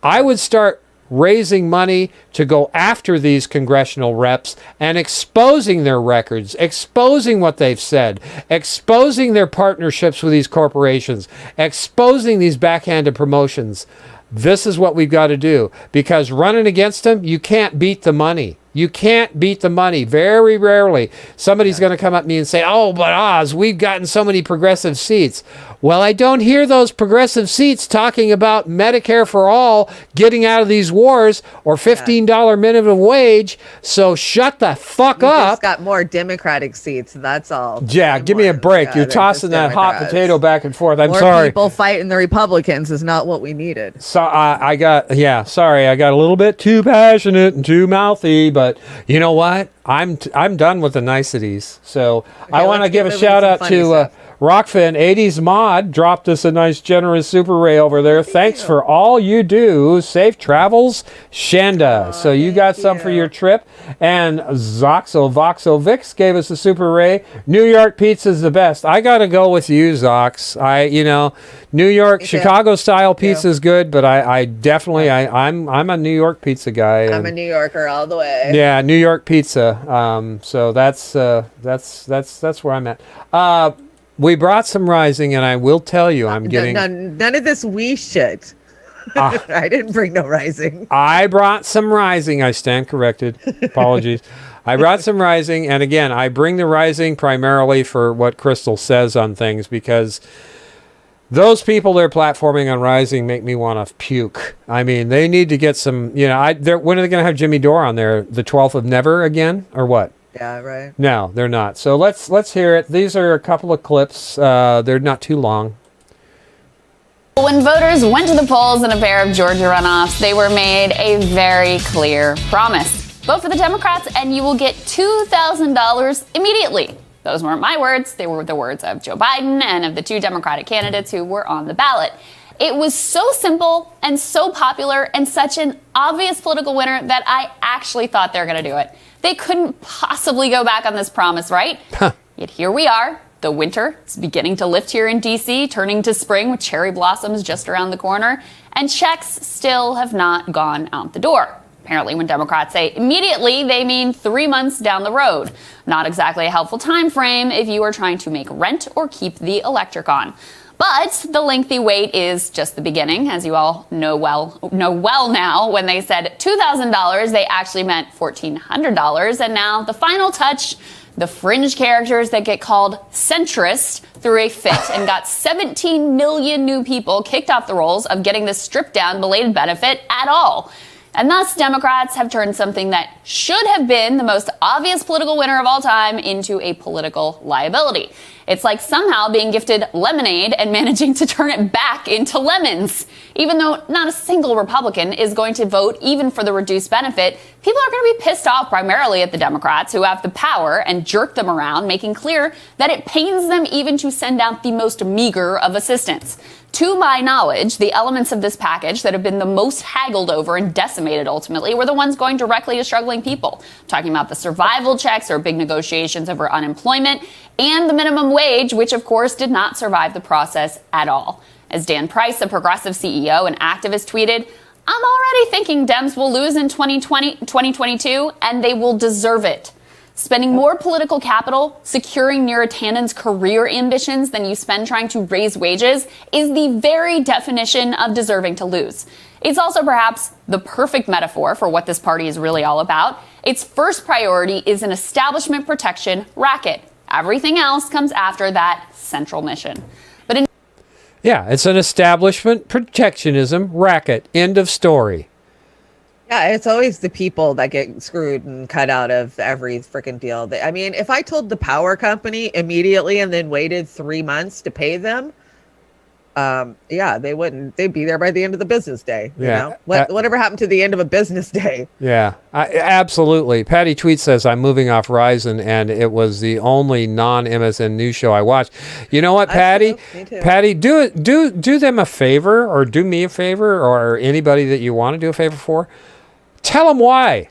S10: I would start raising money to go after these congressional reps and exposing their records, exposing what they've said, exposing their partnerships with these corporations, exposing these backhanded promotions. This is what we've got to do, because running against them, you can't beat the money. You can't beat the money. Very rarely. Somebody's going to come up to me and say, oh, but Oz, we've gotten so many progressive seats. Well, I don't hear those progressive seats talking about Medicare for all, getting out of these wars, or $15 minimum wage. So shut the fuck up.
S7: Just got more Democratic seats. That's all.
S10: Yeah, give me a break. You're tossing that hot potato back and forth. I'm sorry.
S7: More people fighting the Republicans is not what we needed.
S10: So I got a little bit too passionate and too mouthy, but you know what? I'm done with the niceties. So I want to give a shout out to Rockfin 80s Mod dropped us a nice generous super ray over there. Thanks for all you do. Safe travels, Chanda. So you got some for your trip. And Voxel Vix gave us a super ray. New York pizza's the best. I got to go with you, Zox. New York, Chicago style pizza is good, but I'm a New York pizza guy.
S7: I'm a New Yorker all the way.
S10: Yeah, New York pizza. So that's where I'm at. We brought some rising, and I will tell you, I'm getting
S7: none of this shit. I didn't bring no rising.
S10: I brought some rising. I stand corrected. Apologies. I brought some rising, and again, I bring the rising primarily for what Crystal says on things, because those people they're platforming on Rising make me want to puke. I mean, they need to get some, when are they going to have Jimmy Dore on there? The 12th of Never again, or what?
S7: Yeah, right.
S10: No, they're not. So let's hear it. These are a couple of clips. They're not too long.
S17: When voters went to the polls in a pair of Georgia runoffs, they were made a very clear promise. Vote for the Democrats and you will get $2,000 immediately. Those weren't my words. They were the words of Joe Biden and of the two Democratic candidates who were on the ballot. It was so simple and so popular and such an obvious political winner that I actually thought they were going to do it. They couldn't possibly go back on this promise, right? Yet here we are. The winter is beginning to lift here in D.C., turning to spring with cherry blossoms just around the corner, and checks still have not gone out the door. Apparently, when Democrats say immediately, they mean 3 months down the road. Not exactly a helpful time frame if you are trying to make rent or keep the electric on. But the lengthy wait is just the beginning, as you all know well now. When they said $2,000, they actually meant $1,400. And now the final touch, the fringe characters that get called centrist threw a fit and got 17 million new people kicked off the rolls of getting this stripped down belated benefit at all. And thus, Democrats have turned something that should have been the most obvious political winner of all time into a political liability. It's like somehow being gifted lemonade and managing to turn it back into lemons. Even though not a single Republican is going to vote even for the reduced benefit, people are going to be pissed off primarily at the Democrats who have the power and jerk them around, making clear that it pains them even to send out the most meager of assistance. To my knowledge, the elements of this package that have been the most haggled over and decimated ultimately were the ones going directly to struggling people. I'm talking about the survival checks or big negotiations over unemployment and the minimum wage, which of course did not survive the process at all. As Dan Price, the Progressive CEO and activist, tweeted, "I'm already thinking Dems will lose in 2022 and they will deserve it. Spending more political capital securing Neera career ambitions than you spend trying to raise wages is the very definition of deserving to lose." It's also perhaps the perfect metaphor for what this party is really all about. Its first priority is an establishment protection racket. Everything else comes after that central mission.
S10: Yeah, it's an establishment protectionism racket. End of story.
S7: Yeah, it's always the people that get screwed and cut out of every freaking deal. I mean, if I told the power company immediately and then waited 3 months to pay them, yeah, they wouldn't. They'd be there by the end of the business day. You know? Whatever happened to the end of a business day?
S10: Yeah, absolutely. Patty Tweet says, I'm moving off Verizon, and it was the only non-MSN news show I watched. You know what, Patty?
S7: Me too.
S10: Patty, do them a favor, or do me a favor, or anybody that you want to do a favor for. Tell them why.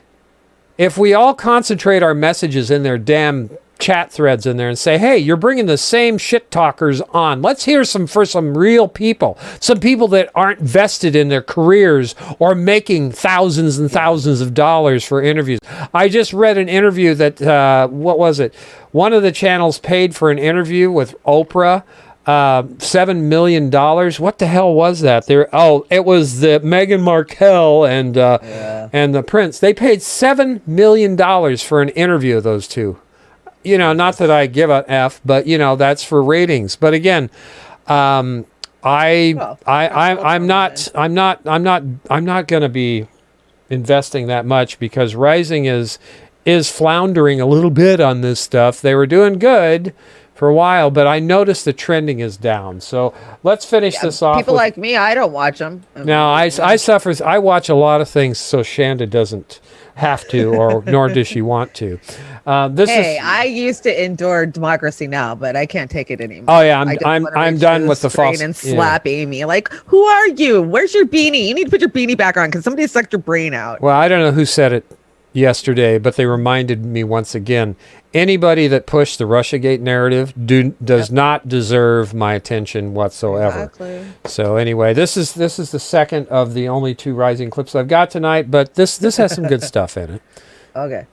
S10: If we all concentrate our messages in their damn chat threads in there and say, hey, you're bringing the same shit talkers on. Let's hear some real people, some people that aren't vested in their careers or making thousands and thousands of dollars for interviews. I just read an interview that, what was it? One of the channels paid for an interview with Oprah. $7 million. What the hell was that? It was the Meghan Markle and the Prince. They paid $7 million for an interview of those two. You know, not that I give a F, but you know, that's for ratings. But again, I'm not going to be investing that much because Rising is floundering a little bit on this stuff. They were doing good for a while, but I noticed the trending is down. So let's finish this off.
S7: People like me, I don't watch them.
S10: No, I suffer. I watch a lot of things, so Chanda doesn't have to, or nor does she want to.
S7: I used to endure Democracy Now!, but I can't take it anymore.
S10: Oh yeah, I'm done with the false
S7: and slap Amy. Like, who are you? Where's your beanie? You need to put your beanie back on because somebody sucked your brain out.
S10: Well, I don't know who said it yesterday, but they reminded me once again. Anybody that pushed the Russiagate narrative does not deserve my attention whatsoever.
S7: Exactly.
S10: So anyway, this is the second of the only 2 Rising clips I've got tonight, but this has some good stuff in it.
S7: Okay.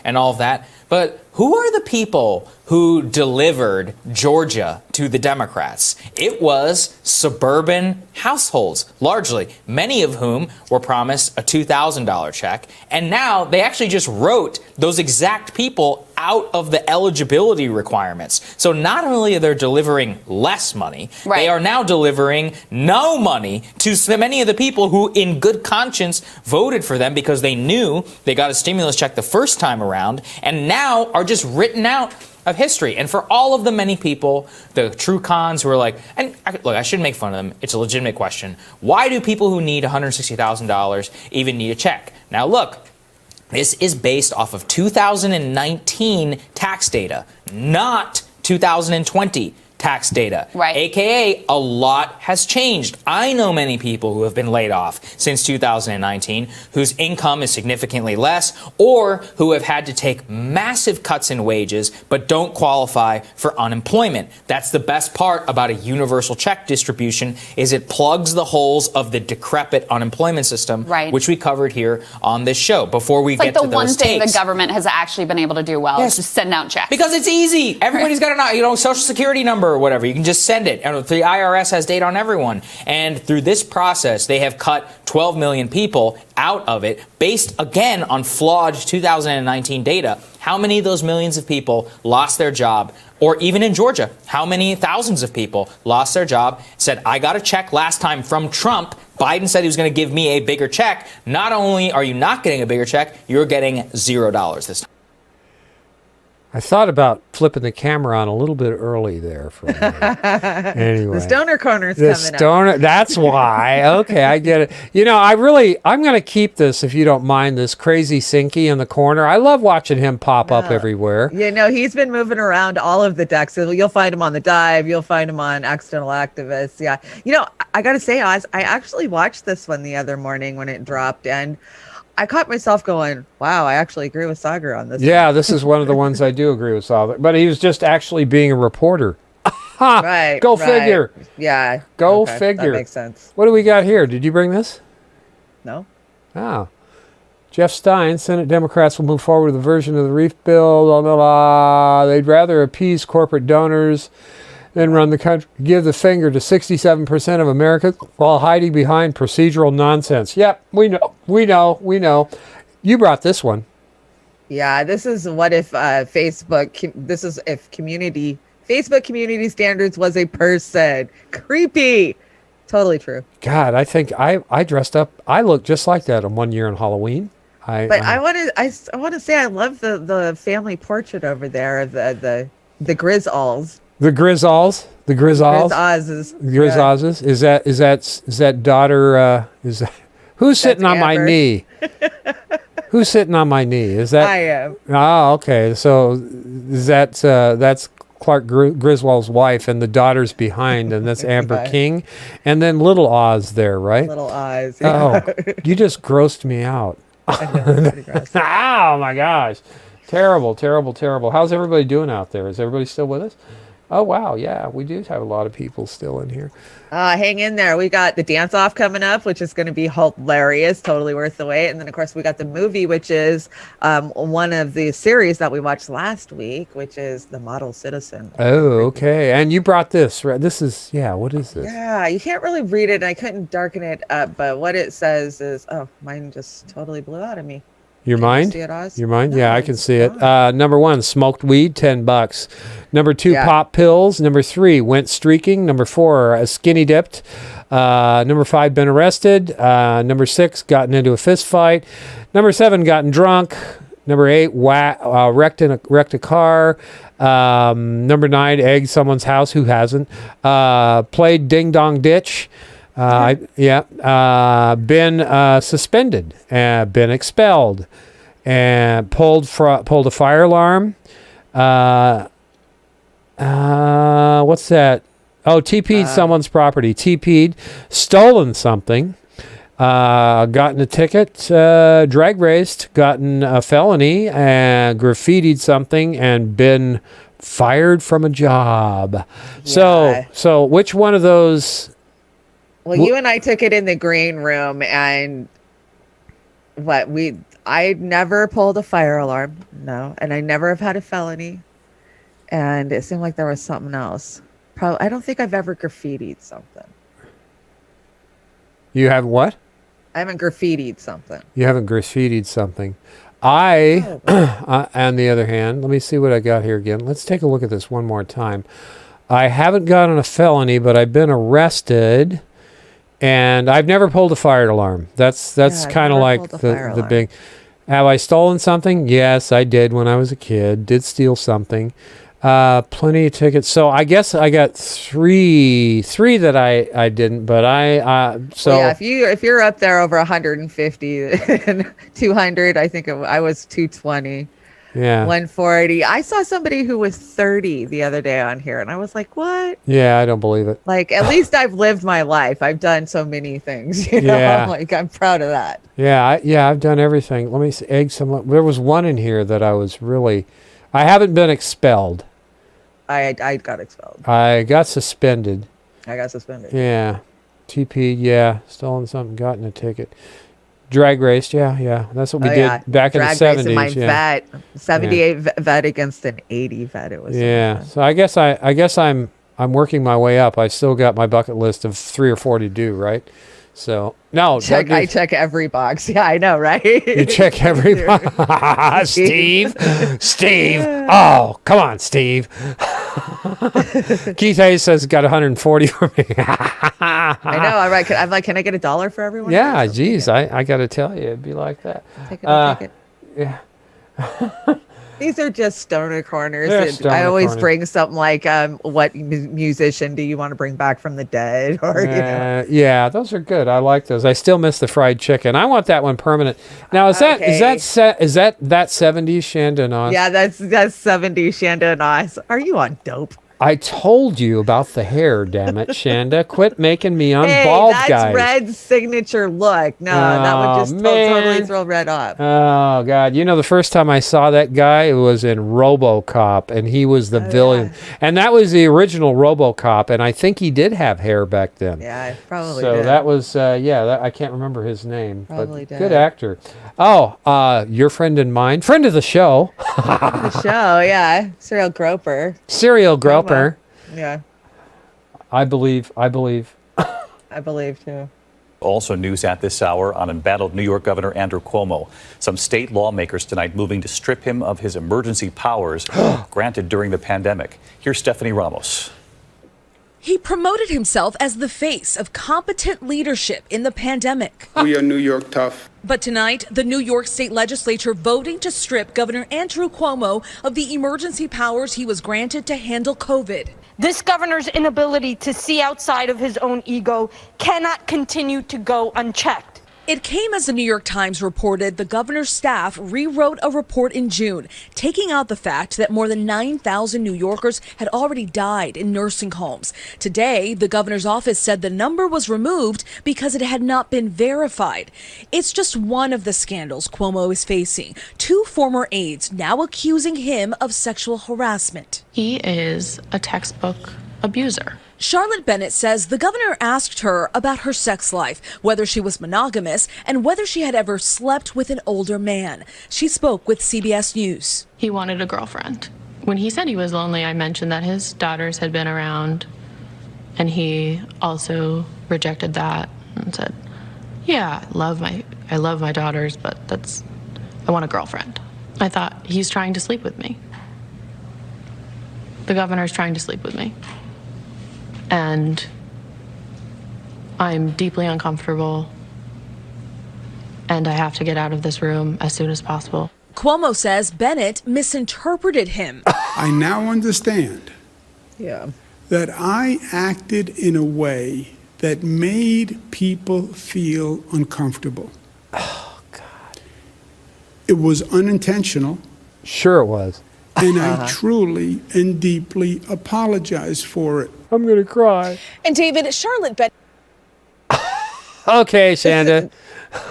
S18: And all of that. But who are the people who delivered Georgia to the Democrats? It was suburban households, largely, many of whom were promised a $2,000 check. And now they actually just wrote those exact people out of the eligibility requirements. So not only are they delivering less money, they are now delivering no money to so many of the people who in good conscience voted for them because they knew they got a stimulus check the first time around and now are just written out of history. And for all of the many people, the true cons who are like, and look, I shouldn't make fun of them. It's a legitimate question. Why do people who need $160,000 even need a check? Now, look, this is based off of 2019 tax data, not 2020 tax data. Right. AKA, a lot has changed. I know many people who have been laid off since 2019 whose income is significantly less or who have had to take massive cuts in wages but don't qualify for unemployment. That's the best part about a universal check distribution is it plugs the holes of the decrepit unemployment system, which we covered here on this show. Before we get to those
S17: It's like the one thing
S18: takes,
S17: the government has actually been able to do well is just send out checks.
S18: because it's easy. Everybody's got a social security number or whatever. You can just send it. And the IRS has data on everyone. And through this process, they have cut 12 million people out of it based, again, on flawed 2019 data. How many of those millions of people lost their job? Or even in Georgia, how many thousands of people lost their job, said, I got a check last time from Trump. Biden said he was going to give me a bigger check. Not only are you not getting a bigger check, you're getting $0 this time.
S10: I thought about flipping the camera on a little bit early there for a minute. Anyway.
S7: The stoner corner's
S10: The
S7: coming
S10: stoner, that's why. Okay, I get it. You know, I'm going to keep this, if you don't mind, this crazy Sinky in the corner. I love watching him pop up everywhere.
S7: You know, he's been moving around all of the decks. So you'll find him on the dive. You'll find him on Accidental Activists. Yeah. You know, I got to say, Oz, I actually watched this one the other morning when it dropped, and I caught myself going, wow, I actually agree with Sagar on this.
S10: Yeah, this is one of the ones I do agree with Sagar. But he was just actually being a reporter.
S7: Right.
S10: Go figure.
S7: Yeah.
S10: Go
S7: okay,
S10: figure.
S7: That makes sense.
S10: What do we got here? Did you bring this?
S7: No.
S10: Oh. Jeff Stein, Senate Democrats will move forward with a version of the REEF bill. Blah, blah, blah. They'd rather appease corporate donors than run the country. Give the finger to 67% of Americans while hiding behind procedural nonsense. Yep, we know. You brought this one.
S7: Yeah, this is what if Facebook community standards was a person. Creepy. Totally true.
S10: God, I think I dressed up. I looked just like that on one year on Halloween. I
S7: want to say I love the family portrait over there of the Grizzalls.
S10: The Grizzalls.
S7: Grizzozes.
S10: Grizzozes. Is that daughter? Who's sitting on my knee? Who's sitting on my knee? Is that?
S7: I am.
S10: Oh, okay. So is that's Clark Griswold's wife, and the daughter's behind, and that's Amber
S7: Right.
S10: King, and then Little Oz there, right?
S7: Little Oz.
S10: Oh, you just grossed me out.
S7: I know, it's pretty gross.
S10: Oh my gosh. Terrible. How's everybody doing out there? Is everybody still with us? Oh, wow. Yeah, we do have a lot of people still in here.
S7: Hang in there. We got the dance off coming up, which is going to be hilarious, totally worth the wait. And then, of course, we got the movie, which is one of the series that we watched last week, which is The Model Citizen.
S10: Oh, okay. And you brought this, right? This is, what is this?
S7: Yeah, you can't really read it. I couldn't darken it up, but what it says is, oh, mine just totally blew out of me.
S10: Your
S7: Can
S10: mind?
S7: you see it, Oz?
S10: Your mind?
S7: No,
S10: Yeah, I can see it. Number 1, smoked weed, $10. Number 2, pop pills. Number 3, went streaking. Number 4, skinny dipped. Number 5, been arrested. Number 6, gotten into a fist fight. Number 7, gotten drunk. Number 8, wrecked a car. Number 9, egged someone's house. Who hasn't? Played ding dong ditch. Been suspended, been expelled, and pulled a fire alarm. What's that? Oh, TP'd someone's property. TP'd, stolen something, gotten a ticket, drag raced, gotten a felony, and graffitied something, and been fired from a job.
S7: Yeah.
S10: So which one of those?
S7: Well, you and I took it in the green room, and I never pulled a fire alarm, no, and I never have had a felony, and it seemed like there was something else. I don't think I've ever graffitied something.
S10: You have what?
S7: I haven't graffitied something.
S10: You haven't graffitied something. On the other hand, let me see what I got here again. Let's take a look at this one more time. I haven't gotten a felony, but I've been arrested. And I've never pulled a fire alarm. That's kind of like the big. Have I stolen something? Yes, I did when I was a kid. Did steal something. Plenty of tickets. So I guess I got three that I didn't. But
S7: if you're up there over 150 and 200, I think I was 220.
S10: Yeah.
S7: 140. I saw somebody who was 30 the other day on here, and I was like, what?
S10: Yeah, I don't believe it.
S7: Like, at least I've lived my life. I've done so many things. You know?
S10: Yeah.
S7: I'm proud of that.
S10: Yeah, I've done everything. Let me see. There was one in here that I haven't been expelled.
S7: I got expelled.
S10: I got suspended.
S7: Yeah.
S10: TP'd, stolen something, gotten a ticket. Drag raced, yeah. That's what we did back in the 70s.
S7: My vet, 78 vet against an 80 vet. It was
S10: so I guess I'm I'm working my way up. I still got my bucket list of 3 or 4 to do, right? So no,
S7: I check every box. Yeah, I know, right?
S10: You check every box. Steve. Oh, come on, Steve. Keith Hayes says got 140 for me.
S7: I know. I'm like, can I get $1 for everyone?
S10: Yeah, geez, I got to tell you, it'd be like that.
S7: I'll take it.
S10: Yeah.
S7: These are just stoner corners.
S10: They're stoner
S7: I always
S10: corners.
S7: bring something like, what musician do you want to bring back from the dead? Or
S10: Yeah, those are good. I like those. I still miss the fried chicken. I want that one permanent. Now, is that 70s Chanda and Oz?
S7: Yeah, that's 70 Chanda and Oz. Are you on dope?
S10: I told you about the hair, damn it, Chanda. Quit making me unbald,
S7: that's
S10: guys.
S7: Red's signature look. No, that would just totally throw Red off.
S10: Oh, God. You know, the first time I saw that guy, it was in RoboCop, and he was the villain. Yeah. And that was the original RoboCop, and I think he did have hair back then.
S7: Yeah, probably
S10: so
S7: did.
S10: That was, I can't remember his name.
S7: Probably
S10: but
S7: did.
S10: Good actor. Oh, your friend and mine, friend of the show.
S7: The show, yeah. Serial groper.
S10: Serial groper.
S7: Yeah.
S10: I believe.
S7: I believe too.
S19: Also news at this hour on embattled New York Governor Andrew Cuomo. Some state lawmakers tonight moving to strip him of his emergency powers granted during the pandemic. Here's Stephanie Ramos.
S20: He promoted himself as the face of competent leadership in the pandemic.
S21: We are New York tough.
S20: But tonight, the New York State Legislature voting to strip Governor Andrew Cuomo of the emergency powers he was granted to handle COVID.
S22: This governor's inability to see outside of his own ego cannot continue to go unchecked.
S20: It came as the New York Times reported the governor's staff rewrote a report in June, taking out the fact that more than 9,000 New Yorkers had already died in nursing homes. Today, the governor's office said the number was removed because it had not been verified. It's just one of the scandals Cuomo is facing. 2 former aides now accusing him of sexual harassment.
S23: He is a textbook abuser.
S20: Charlotte Bennett says the governor asked her about her sex life, whether she was monogamous, and whether she had ever slept with an older man. She spoke with CBS News.
S23: He wanted a girlfriend. When he said he was lonely, I mentioned that his daughters had been around, and he also rejected that and said, yeah, I love my daughters, but I want a girlfriend. I thought, he's trying to sleep with me. The governor's trying to sleep with me. And I'm deeply uncomfortable, and I have to get out of this room as soon as possible.
S20: Cuomo says Bennett misinterpreted him.
S21: I now understand that I acted in a way that made people feel uncomfortable.
S10: Oh, God.
S21: It was unintentional.
S10: Sure it was.
S21: And I truly and deeply apologize for it.
S10: I'm going to cry.
S20: And David, Charlotte Bennett.
S10: Okay, Chanda.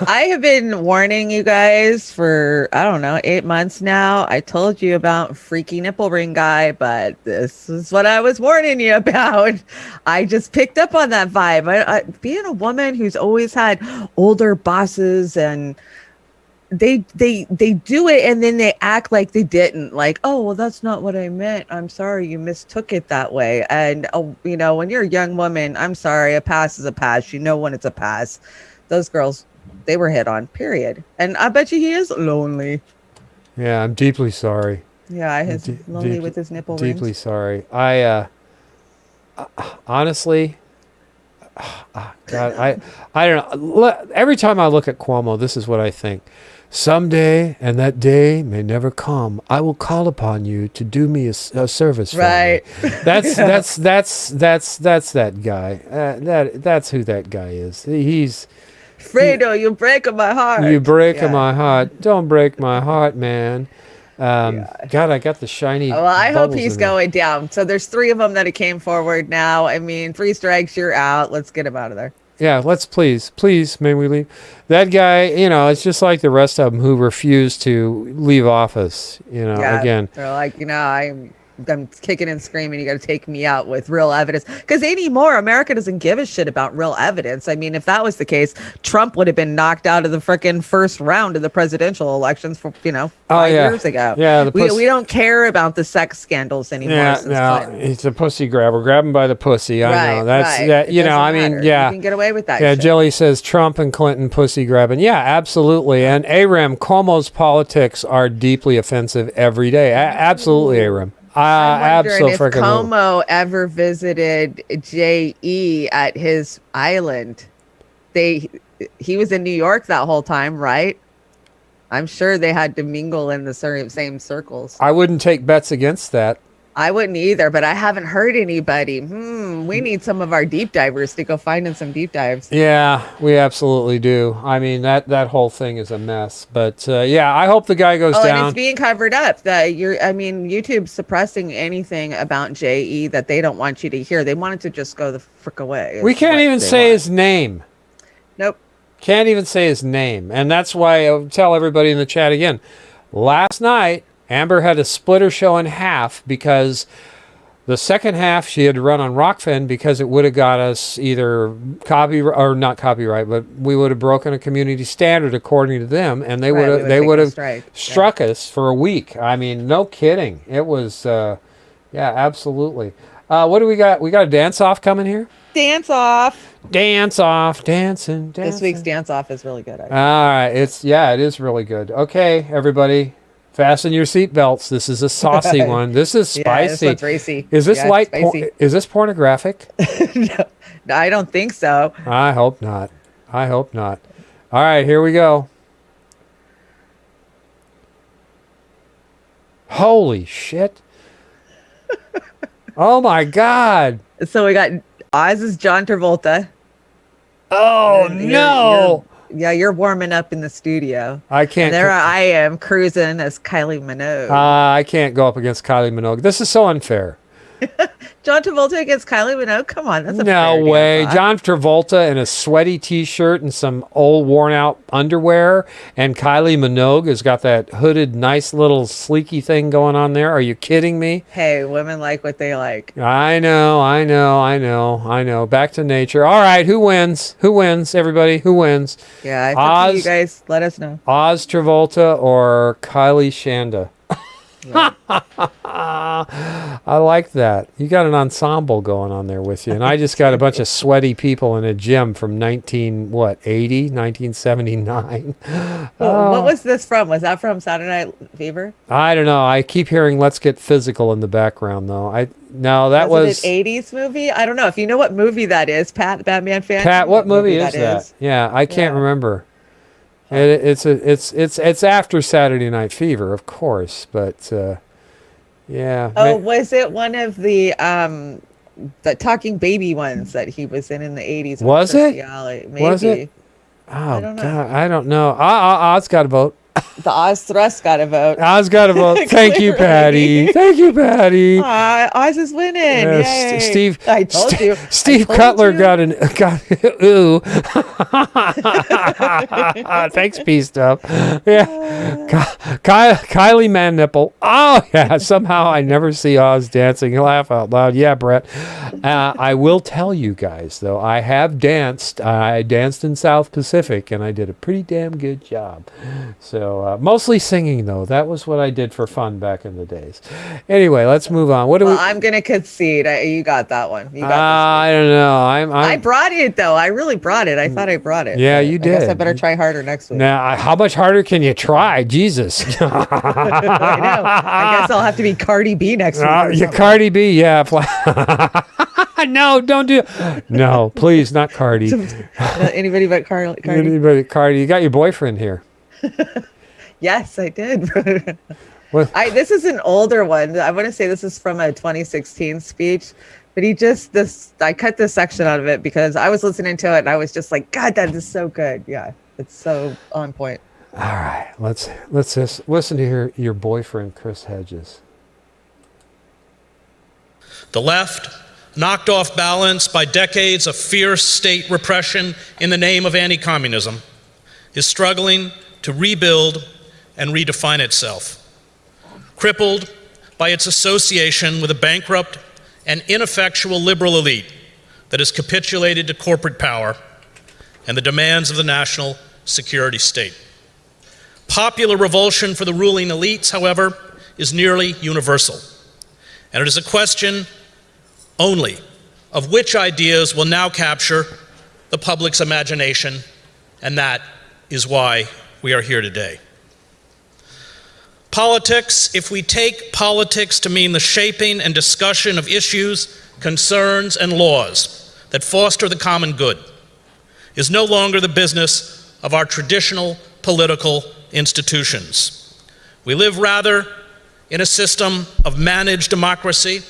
S7: I have been warning you guys for, 8 months now. I told you about freaky nipple ring guy, but this is what I was warning you about. I just picked up on that vibe. Being a woman who's always had older bosses and they do it and then they act like they didn't, like, oh, well, that's not what I meant. I'm sorry, you mistook it that way. And, when you're a young woman, I'm sorry, a pass is a pass. You know when it's a pass. Those girls, they were hit on, period. And I bet you he is lonely.
S10: Yeah, I'm deeply sorry.
S7: Yeah, he's lonely with his nipple rings.
S10: Deeply sorry. I honestly, God, I don't know. Every time I look at Cuomo, this is what I think. Someday, and that day may never come, I will call upon you to do me a service.
S7: Right.
S10: For me. That's that guy. That's who that guy is. He's
S7: Fredo. You break my heart.
S10: You break my heart. Don't break my heart, man. God, I got the shiny.
S7: Well, I hope he's
S10: going
S7: going down. So there's 3 of them that came forward now. I mean, 3 strikes, you're out. Let's get him out of there.
S10: Yeah, let's please, may we leave? That guy, it's just like the rest of them who refuse to leave office, again.
S7: They're like, I'm kicking and screaming. You got to take me out with real evidence. Because anymore, America doesn't give a shit about real evidence. I mean, if that was the case, Trump would have been knocked out of the freaking first round of the presidential elections for 5 years ago.
S10: Yeah,
S7: we don't care about the sex scandals anymore.
S10: Yeah, he's a pussy grabber. Grab him by the pussy. I know that's that. You know, I mean, yeah,
S7: you can get away with that.
S10: Yeah,
S7: shit.
S10: Jilly says Trump and Clinton pussy grabbing. Yeah, absolutely. And Aram, Cuomo's politics are deeply offensive every day. Absolutely, Aram.
S7: I'm wondering if
S10: Absolutely.
S7: Como ever visited J.E. at his island. He was in New York that whole time, right? I'm sure they had to mingle in the same circles.
S10: I wouldn't take bets against that.
S7: I wouldn't either, but I haven't heard anybody. We need some of our deep divers to go find in some deep dives.
S10: Yeah, we absolutely do. I mean, that whole thing is a mess. But yeah, I hope the guy goes down.
S7: And it's being covered up. YouTube's suppressing anything about J.E. that they don't want you to hear. They want it to just go the frick away.
S10: We can't even say his name.
S7: Nope.
S10: Can't even say his name. And that's why I'll tell everybody in the chat again. Last night, Amber had to split her show in half because the second half she had to run on Rockfin because it would have got us either not copyright, but we would have broken a community standard according to them, and they would have struck us for a week. I mean, no kidding. It was, yeah, absolutely. What do we got? We got a dance off coming here.
S7: Dance off.
S10: Dance off. Dancing.
S7: This week's dance off is really good.
S10: All right, it is really good. Okay, everybody. Fasten your seatbelts. This is a saucy one. This is spicy.
S7: Yeah, this one's racy.
S10: Is this
S7: spicy.
S10: Is this pornographic?
S7: No, I don't think so.
S10: I hope not. I hope not. All right, here we go. Holy shit. Oh my God.
S7: So we got Oz's John Travolta.
S10: Oh no.
S7: You're warming up in the studio.
S10: I can't.
S7: And I am cruising as Kylie Minogue.
S10: I can't go up against Kylie Minogue. This is so unfair.
S7: John Travolta against Kylie Minogue? Come on, that's a
S10: no way. John Travolta in a sweaty T-shirt and some old worn-out underwear, and Kylie Minogue has got that hooded, nice little sleeky thing going on there. Are you kidding me?
S7: Hey, women like what they like.
S10: I know. Back to nature. All right, who wins? Who wins? Everybody, who wins?
S7: Yeah, it's up to you guys. Let us know.
S10: Oz Travolta or Kylie Chanda? Yeah. I like that. You got an ensemble going on there with you, and I just got a bunch of sweaty people in a gym from 1979.
S7: What was this from? Was that from Saturday Night Fever?
S10: I don't know. I keep hearing "Let's Get Physical" in the background, though. That was
S7: an 80s movie. I don't know if you know what movie that is, Pat, the Batman fan.
S10: Pat, what movie is that? Yeah, I can't remember. It's after Saturday Night Fever, of course, but yeah.
S7: Oh, was it one of the Talking Baby ones that he was in the 80s?
S10: Was it?
S7: Maybe.
S10: Was it? Oh, God, I don't know. Oz got a vote.
S7: The Oz Thrust got a vote.
S10: Oz got a vote. Thank you, Patty. Thank you, Patty.
S7: Oz is winning. Yay.
S10: Steve.
S7: I told you.
S10: Steve Cutler got ooh. Thanks, P Stuff. Yeah. Kylie Man Nipple. Oh yeah. Somehow I never see Oz dancing. Laugh out loud. Yeah, Brett. I will tell you guys though. I have danced. I danced in South Pacific, and I did a pretty damn good job. So mostly singing though. That was what I did for fun back in the days. Anyway, let's move on.
S7: I'm gonna concede. You got that one. You got
S10: I don't know.
S7: I brought it though. I really brought it. I thought I brought it.
S10: Yeah, you did.
S7: I guess I better try harder next week.
S10: Now, how much harder can you try? Jesus.
S7: I know. I guess I'll have to be Cardi B next week.
S10: Cardi B, yeah. No, don't do it. No, please, not Cardi.
S7: Anybody but Cardi.
S10: Anybody but Cardi. You got your boyfriend here.
S7: Yes, I did. This is an older one. I want to say this is from a 2016 speech, but I cut this section out of it because I was listening to it and I was just like, God, that is so good. Yeah, it's so on point.
S10: All right, let's just listen to your boyfriend, Chris Hedges.
S3: The left, knocked off balance by decades of fierce state repression in the name of anti-communism, is struggling to rebuild and redefine itself. Crippled by its association with a bankrupt and ineffectual liberal elite that has capitulated to corporate power and the demands of the national security state. Popular revulsion for the ruling elites, however, is nearly universal, and it is a question only of which ideas will now capture the public's imagination, and that is why we are here today. Politics, if we take politics to mean the shaping and discussion of issues, concerns, and laws that foster the common good, is no longer the business of our traditional political institutions. We live rather in a system of managed democracy,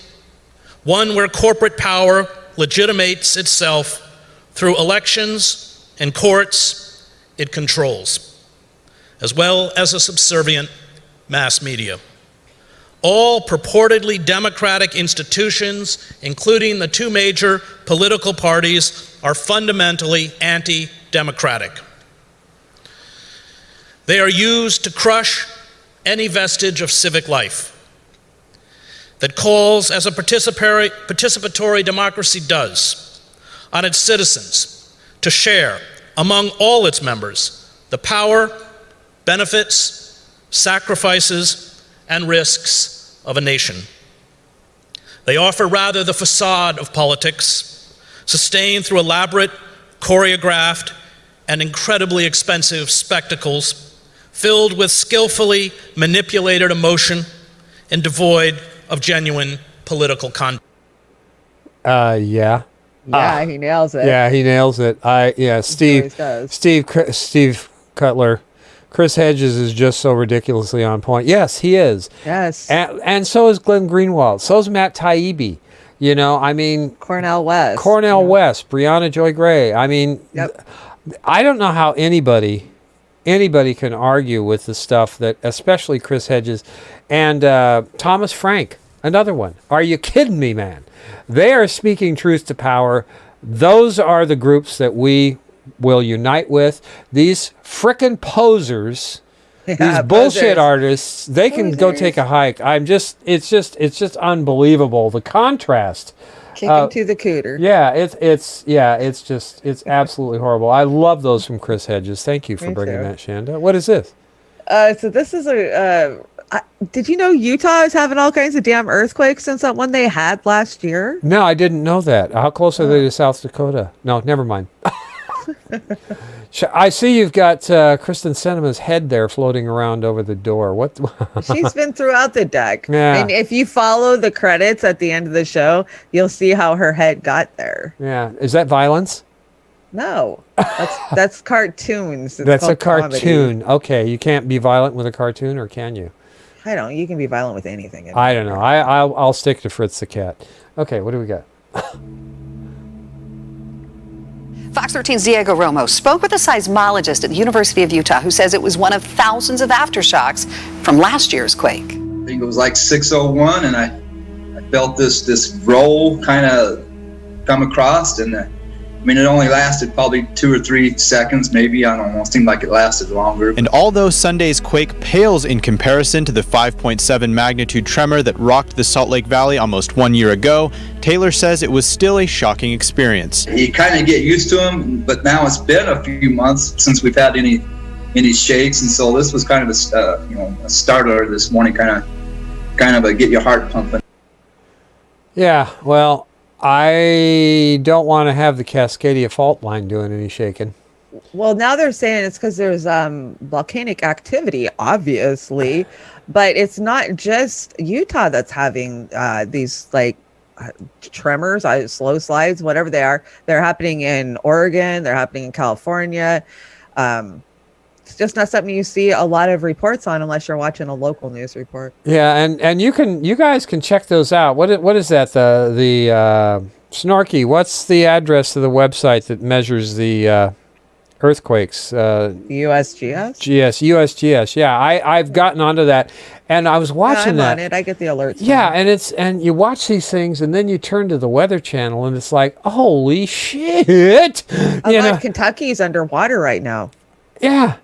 S3: one where corporate power legitimates itself through elections and courts it controls, as well as a subservient mass media. All purportedly democratic institutions, including the two major political parties, are fundamentally anti-democratic. They are used to crush any vestige of civic life that calls, as a participatory democracy does, on its citizens to share among all its members the power, benefits, sacrifices, and risks of a nation. They offer rather the facade of politics, sustained through elaborate, choreographed, and incredibly expensive spectacles filled with skillfully manipulated emotion and devoid of genuine political content.
S7: Yeah, he nails it.
S10: Yeah, he nails it. Steve Cutler. Chris Hedges is just so ridiculously on point. Yes, he is.
S7: Yes.
S10: And so is Glenn Greenwald. So is Matt Taibbi. You know, I mean...
S7: Cornel West,
S10: Brianna Joy Gray. I mean, I don't know how anybody can argue with the stuff that, especially Chris Hedges and Thomas Frank, another one. Are you kidding me, man? They are speaking truth to power. Those are the groups that we will unite with. These frickin' posers, these bullshit artists, they can go take a hike. It's just unbelievable. The contrast.
S7: Kick him to the cooter.
S10: It's absolutely horrible. I love those from Chris Hedges. Thank you for bringing that, Chanda. What is this?
S7: So this is did you know Utah is having all kinds of damn earthquakes since that one they had last year?
S10: No, I didn't know that. How close are they to South Dakota? No, never mind. I see you've got Kristen Sinema's head there floating around over the door. What?
S7: She's been throughout the deck.
S10: Yeah.
S7: And if you follow the credits at the end of the show, you'll see how her head got there.
S10: Yeah. Is that violence?
S7: No. That's cartoons.
S10: That's a cartoon. Comedy. Okay. You can't be violent with a cartoon, or can you?
S7: I don't. You can be violent with anything.
S10: I don't know. I'll stick to Fritz the cat. Okay. What do we got?
S1: Fox 13's Diego Romo spoke with a seismologist at the University of Utah who says it was one of thousands of aftershocks from last year's quake.
S4: I think it was like 6:01, and I felt this roll kind of come across, and it only lasted probably 2 or 3 seconds, maybe. I don't know. It seemed like it lasted longer.
S5: And although Sunday's quake pales in comparison to the 5.7 magnitude tremor that rocked the Salt Lake Valley almost 1 year ago, Taylor says it was still a shocking experience.
S4: You kind of get used to them, but now it's been a few months since we've had any shakes, and so this was kind of a starter this morning, kind of a get your heart pumping.
S10: Yeah, well, I don't want to have the Cascadia fault line doing any shaking.
S7: Well, now they're saying it's because there's volcanic activity, obviously, but it's not just Utah that's having these tremors, slow slides, whatever they are. They're happening in Oregon. They're happening in California. It's just not something you see a lot of reports on unless you're watching a local news report.
S10: Yeah, and you guys can check those out. What is that? The Snorky. What's the address of the website that measures the earthquakes?
S7: USGS.
S10: USGS. Yeah, I've gotten onto that, and I was watching that.
S7: I'm on it. I get the alerts.
S10: Yeah, and you watch these things, and then you turn to the Weather Channel, and it's like, holy shit!
S7: Kentucky's underwater right now.
S10: Yeah.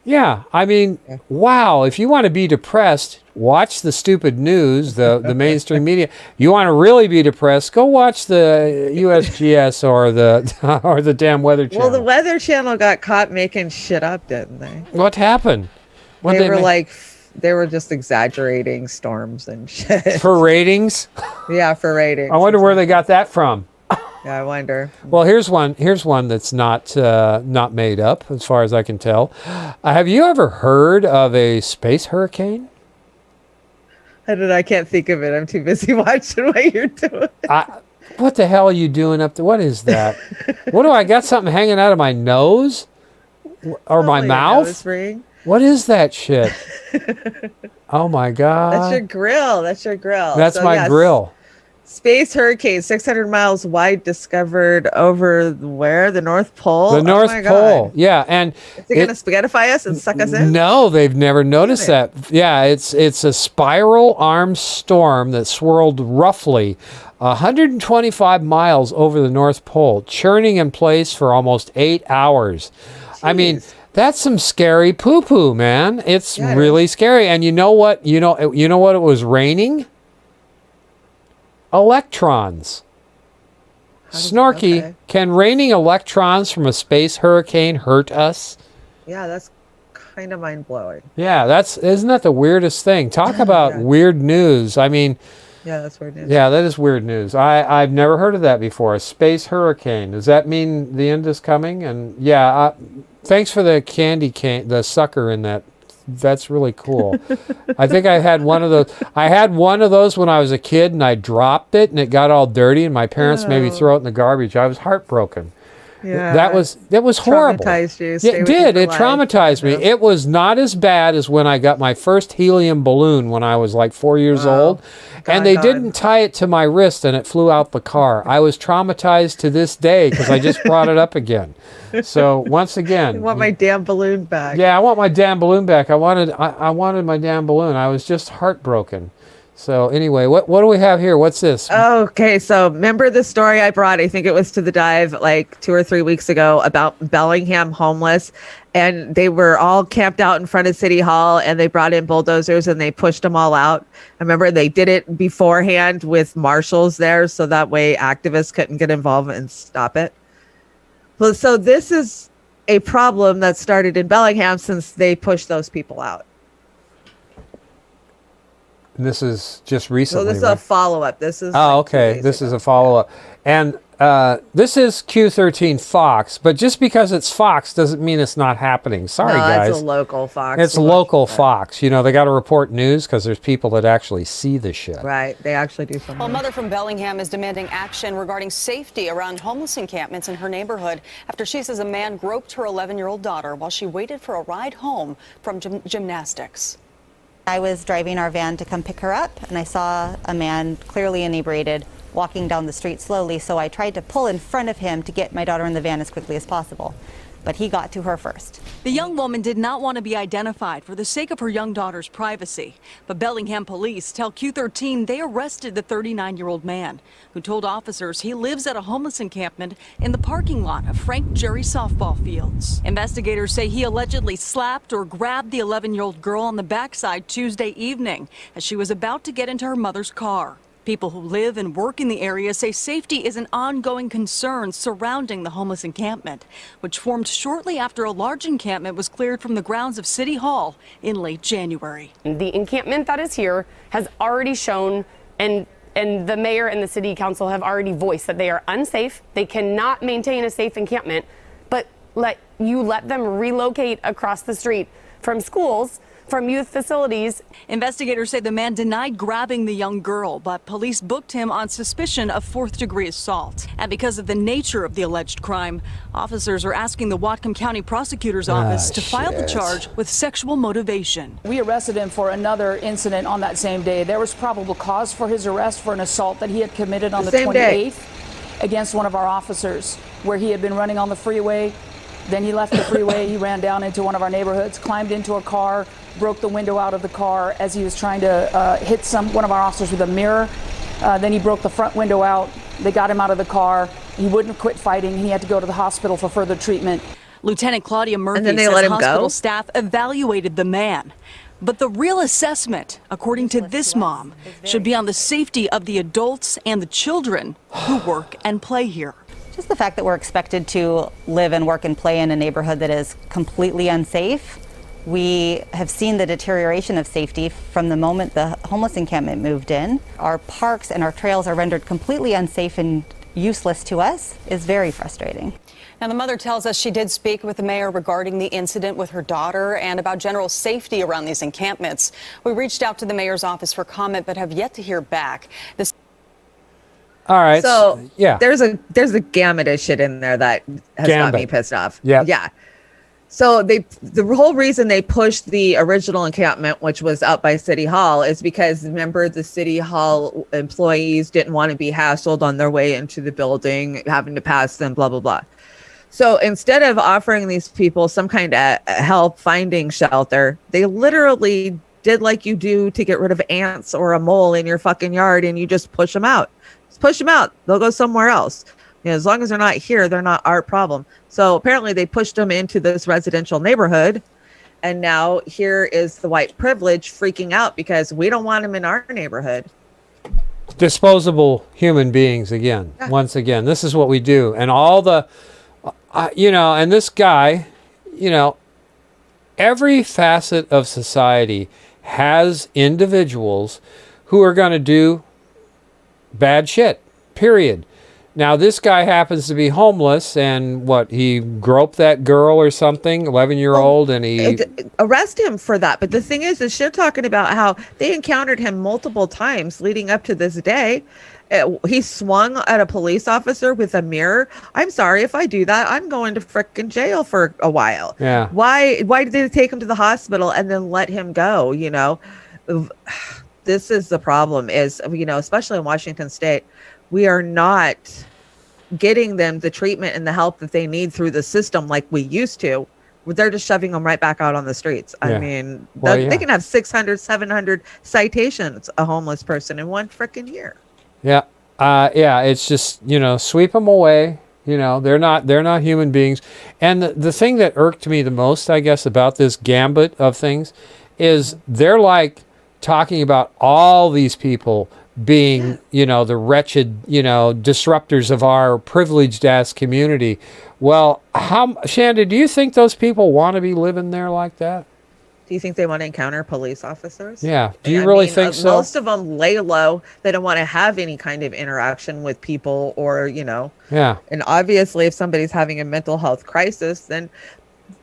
S10: Yeah, I mean, wow. If you want to be depressed, watch the stupid news, the mainstream media. You want to really be depressed, go watch the USGS or the damn Weather Channel.
S7: Well, the Weather Channel got caught making shit up, didn't they?
S10: What happened?
S7: They were just exaggerating storms and shit.
S10: For ratings?
S7: Yeah, for ratings.
S10: I wonder where they got that from.
S7: Yeah, I wonder.
S10: Well, here's one that's not made up, as far as I can tell. Have you ever heard of a space hurricane?
S7: I can't think of it. I'm too busy watching what you're doing.
S10: What the hell are you doing up there? What is that? What do I got? Something hanging out of my nose or my mouth?
S7: Nose ring.
S10: What is that shit? Oh my God!
S7: That's your grill. That's your grill.
S10: That's my grill.
S7: Space hurricane, 600 miles wide, discovered over where? The North Pole?
S10: The North Pole. Yeah. And
S7: is it going to spaghettify us and suck us in?
S10: No, they've never noticed that. Yeah, it's a spiral arm storm that swirled roughly 125 miles over the North Pole, churning in place for almost 8 hours. Jeez. I mean, that's some scary poo-poo, man. It's really scary. And you know what? You know what it was raining? Electrons. Snarky, okay. Can raining electrons from a space hurricane hurt us?
S7: Yeah, that's kind of mind-blowing.
S10: Yeah, isn't that the weirdest thing? Talk about weird news. I mean,
S7: yeah, that's weird news.
S10: Yeah, that is weird news. I've never heard of that before. A space hurricane. Does that mean the end is coming? And yeah, thanks for the candy cane, the sucker in that. That's really cool. I think I had one of those. I had one of those when I was a kid, and I dropped it, and it got all dirty, and my parents made me throw it in the garbage. I was heartbroken.
S7: Yeah,
S10: that was horrible.
S7: Traumatized you.
S10: It did. It traumatized me. It was not as bad as when I got my first helium balloon when I was like 4 years old, and they didn't tie it to my wrist, and it flew out the car. I was traumatized to this day because I just brought it up again. So once again,
S7: I want my damn balloon back.
S10: Yeah, I want my damn balloon back. I wanted my damn balloon. I was just heartbroken. So anyway, what do we have here? What's this?
S7: Okay, so remember the story I brought? I think it was to the dive like 2 or 3 weeks ago about Bellingham homeless, and they were all camped out in front of City Hall, and they brought in bulldozers and they pushed them all out. I remember they did it beforehand with marshals there, so that way activists couldn't get involved and stop it. Well, so this is a problem that started in Bellingham since they pushed those people out.
S10: And this is just recently.
S7: So this is a follow-up. This is.
S10: Oh, okay. This is a follow-up, and this is Q13 Fox. But just because it's Fox doesn't mean it's not happening. Sorry, guys.
S7: It's a local Fox.
S10: It's local Fox. You know, they got to report news because there's people that actually see the shit.
S7: Right. They actually do something.
S2: Well, a mother from Bellingham is demanding action regarding safety around homeless encampments in her neighborhood after she says a man groped her 11-year-old daughter while she waited for a ride home from gymnastics.
S6: I was driving our van to come pick her up, and I saw a man clearly inebriated walking down the street slowly, so I tried to pull in front of him to get my daughter in the van as quickly as possible. But he got to her first.
S20: The young woman did not want to be identified for the sake of her young daughter's privacy. But Bellingham police tell Q13 they arrested the 39-year-old man who told officers he lives at a homeless encampment in the parking lot of Frank Jerry softball fields. Investigators say he allegedly slapped or grabbed the 11-year-old girl on the backside Tuesday evening as she was about to get into her mother's car. People who live and work in the area say safety is an ongoing concern surrounding the homeless encampment, which formed shortly after a large encampment was cleared from the grounds of City Hall in late January.
S9: The encampment that is here has already shown, and the mayor and the city council have already voiced that they are unsafe. They cannot maintain a safe encampment, but let them relocate across the street from schools, from youth facilities.
S20: Investigators say the man denied grabbing the young girl, but police booked him on suspicion of 4th-degree assault. And because of the nature of the alleged crime, officers are asking the Whatcom County Prosecutor's Office to file the charge with sexual motivation.
S24: We arrested him for another incident on that same day. There was probable cause for his arrest for an assault that he had committed on the 28th against one of our officers, where he had been running on the freeway. Then he left the freeway, he ran down into one of our neighborhoods, climbed into a car, broke the window out of the car as he was trying to hit one of our officers with a mirror. Then he broke the front window out. They got him out of the car. He wouldn't quit fighting. He had to go to the hospital for further treatment.
S8: Lieutenant Claudia Murphy
S7: then they
S8: says
S7: let him
S8: hospital
S7: go?
S8: staff evaluated the man. But the real assessment, according to this mom, should be on the safety of the adults and the children who work and play here.
S6: Just the fact that we're expected to live and work and play in a neighborhood that is completely unsafe. We have seen the deterioration of safety from the moment the homeless encampment moved in. Our parks and our trails are rendered completely unsafe and useless to us is very frustrating.
S2: Now, the mother tells us she did speak with the mayor regarding the incident with her daughter and about general safety around these encampments. We reached out to the mayor's office for comment, but have yet to hear back.
S10: All right.
S7: So
S10: yeah,
S7: there's a gamut of shit in there that has got me pissed off. Yeah. So the whole reason they pushed the original encampment, which was up by City Hall, is because remember the City Hall employees didn't want to be hassled on their way into the building, having to pass them, blah, blah, blah. So instead of offering these people some kind of help finding shelter, they literally did like you do to get rid of ants or a mole in your fucking yard, and you just push them out. Just push them out. They'll go somewhere else. You know, as long as they're not here, they're not our problem. So apparently they pushed them into this residential neighborhood. And now here is the white privilege freaking out because we don't want them in our neighborhood.
S10: Disposable human beings again. Yeah. Once again, this is what we do. And all the, and this guy, every facet of society has individuals who are going to do bad shit, period. Now, this guy happens to be homeless, and he groped that girl or something, 11-year-old, and he...
S7: Arrest him for that. But the thing is she's talking about how they encountered him multiple times leading up to this day. He swung at a police officer with a mirror. I'm sorry, if I do that, I'm going to frickin' jail for a while.
S10: Yeah.
S7: Why did they take him to the hospital and then let him go, This is the problem is, especially in Washington State, we are not getting them the treatment and the help that they need through the system like we used to. They're just shoving them right back out on the streets. Yeah. I mean, they can have 600, 700 citations, a homeless person in one frickin' year.
S10: Yeah. It's just, sweep them away. They're not human beings. And the thing that irked me the most, I guess, about this gambit of things is they're like talking about all these people being, the wretched, disruptors of our privileged ass community. Well, Chanda, do you think those people want to be living there like that?
S7: Do you think they want to encounter police officers?
S10: Yeah. Do you really think so?
S7: Most of them lay low. They don't want to have any kind of interaction with people or,
S10: Yeah.
S7: And obviously if somebody's having a mental health crisis, then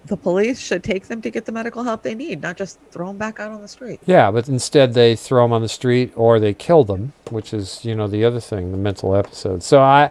S7: the police should take them to get the medical help they need, not just throw them back out on the street.
S10: Yeah, but instead they throw them on the street or they kill them, which is, the other thing, the mental episode. So I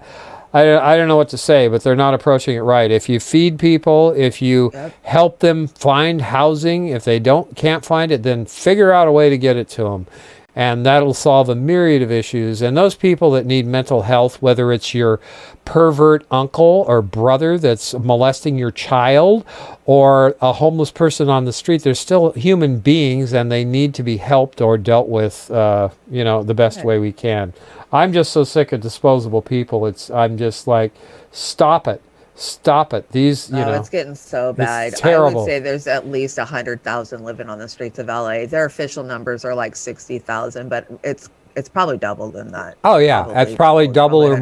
S10: don't know what to say, but they're not approaching it right. If you feed people, if you help them find housing, if they can't find it, then figure out a way to get it to them. And that'll solve a myriad of issues. And those people that need mental health, whether it's your pervert uncle or brother that's molesting your child or a homeless person on the street, they're still human beings and they need to be helped or dealt with, the best way we can. I'm just so sick of disposable people. I'm just like, stop it. Stop it.
S7: It's getting so bad.
S10: It's terrible.
S7: I would say there's at least 100,000 living on the streets of LA. Their official numbers are like 60,000, but it's probably double than that.
S10: Oh yeah, that's probably doubled or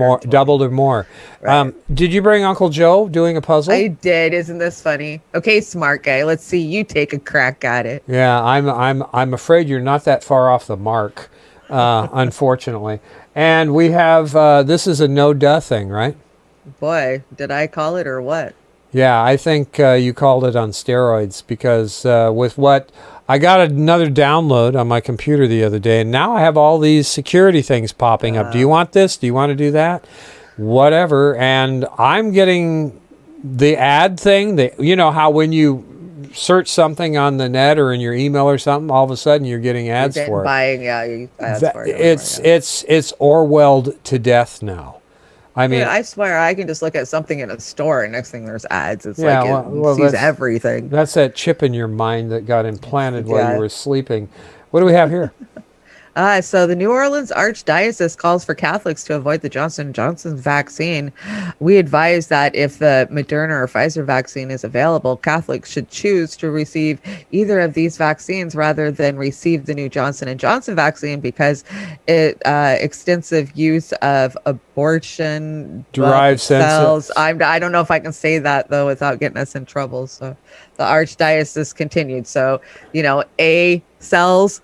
S10: more.
S7: Right.
S10: Did you bring Uncle Joe doing a puzzle?
S7: I did. Isn't this funny? Okay, smart guy. Let's see you take a crack at it.
S10: Yeah, I'm afraid you're not that far off the mark, unfortunately. And we have this is a no-duh thing, right?
S7: Boy, did I call it or what?
S10: Yeah, I think you called it on steroids because with what I got another download on my computer the other day, and now I have all these security things popping up. Do you want this? Do you want to do that? Whatever. And I'm getting the ad thing. How when you search something on the net or in your email or something, all of a sudden you're getting ads for it.
S7: Buying, ads for it.
S10: It's Orwelled to death now. I mean,
S7: I swear I can just look at something in a store and next thing there's ads. It's it sees everything.
S10: That's that chip in your mind that got implanted while you were sleeping. What do we have here?
S7: So the New Orleans Archdiocese calls for Catholics to avoid the Johnson & Johnson vaccine. We advise that if the Moderna or Pfizer vaccine is available, Catholics should choose to receive either of these vaccines rather than receive the new Johnson & Johnson vaccine because extensive use of abortion
S10: Derived
S7: cells.
S10: cells.
S7: I don't know if I can say that though without getting us in trouble. So the Archdiocese continued. So, A cells.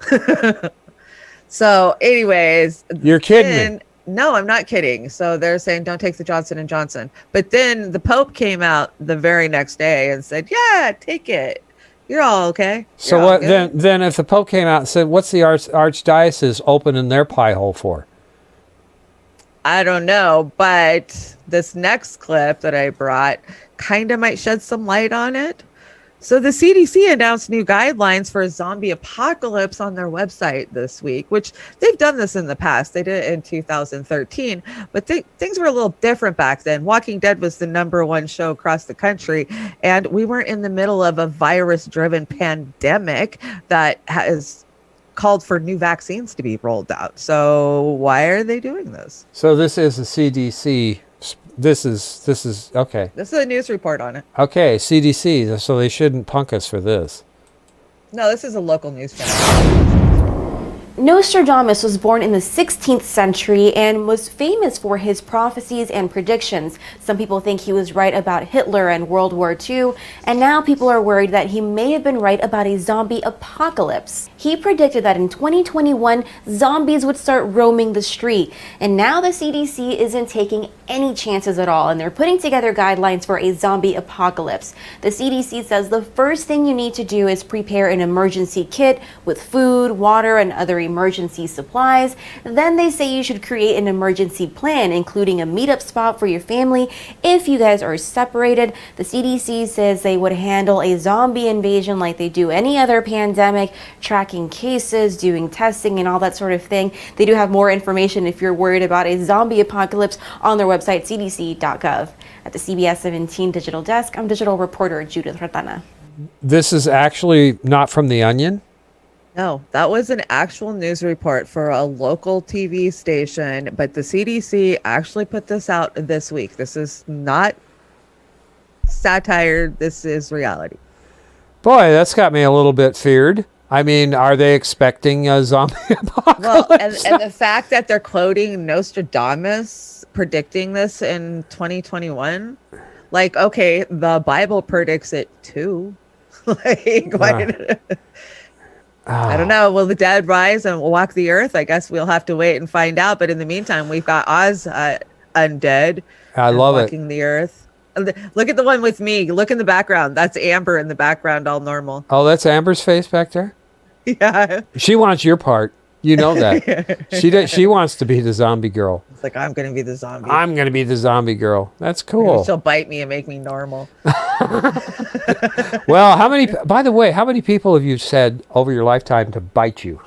S7: So, anyways,
S10: you're kidding me.
S7: No, I'm not kidding. So they're saying don't take the Johnson & Johnson. But then the Pope came out the very next day and said, yeah, take it. You're all okay.
S10: So what then if the Pope came out and said, what's the Archdiocese opening their pie hole for?
S7: I don't know, but this next clip that I brought kind of might shed some light on it. So the CDC announced new guidelines for a zombie apocalypse on their website this week, which they've done this in the past. They did it in 2013, but things were a little different back then. Walking Dead was the #1 show across the country, and we weren't in the middle of a virus-driven pandemic that has called for new vaccines to be rolled out. So why are they doing this?
S10: So this is the CDC. This is okay.
S7: This is a news report on it.
S10: Okay, CDC. So they shouldn't punk us for this.
S7: No, this is a local news channel.
S11: Nostradamus was born in the 16th century and was famous for his prophecies and predictions. Some people think he was right about Hitler and World War II, and now people are worried that he may have been right about a zombie apocalypse. He predicted that in 2021, zombies would start roaming the street, and now the CDC isn't taking any chances at all, and they're putting together guidelines for a zombie apocalypse. The CDC says the first thing you need to do is prepare an emergency kit with food, water, and other emergency supplies. Then they say you should create an emergency plan, including a meetup spot for your family if you guys are separated. The CDC says they would handle a zombie invasion like they do any other pandemic, tracking cases, doing testing, and all that sort of thing. They do have more information if you're worried about a zombie apocalypse on their website, cdc.gov. At the CBS 17 digital desk, I'm digital reporter Judith Ratana.
S10: This is actually not from The Onion?
S7: No, that was an actual news report for a local TV station, but the CDC actually put this out this week. This is not satire. This is reality.
S10: Boy, that's got me a little bit feared. I mean, are they expecting a zombie apocalypse?
S7: Well, and the fact that they're quoting Nostradamus predicting this in 2021, like, okay, the Bible predicts it too. Like, why I don't know. Will the dead rise and walk the earth? I guess we'll have to wait and find out. But in the meantime, we've got Oz undead.
S10: I love
S7: walking the earth. Look at the one with me. Look in the background. That's Amber in the background, all normal.
S10: Oh, that's Amber's face back there?
S7: Yeah.
S10: She wants your part. You know that. She wants to be the zombie girl.
S7: It's like, I'm going to be the zombie.
S10: I'm going to be the zombie girl. That's cool.
S7: She'll bite me and make me normal.
S10: Well, by the way, how many people have you said over your lifetime to bite you?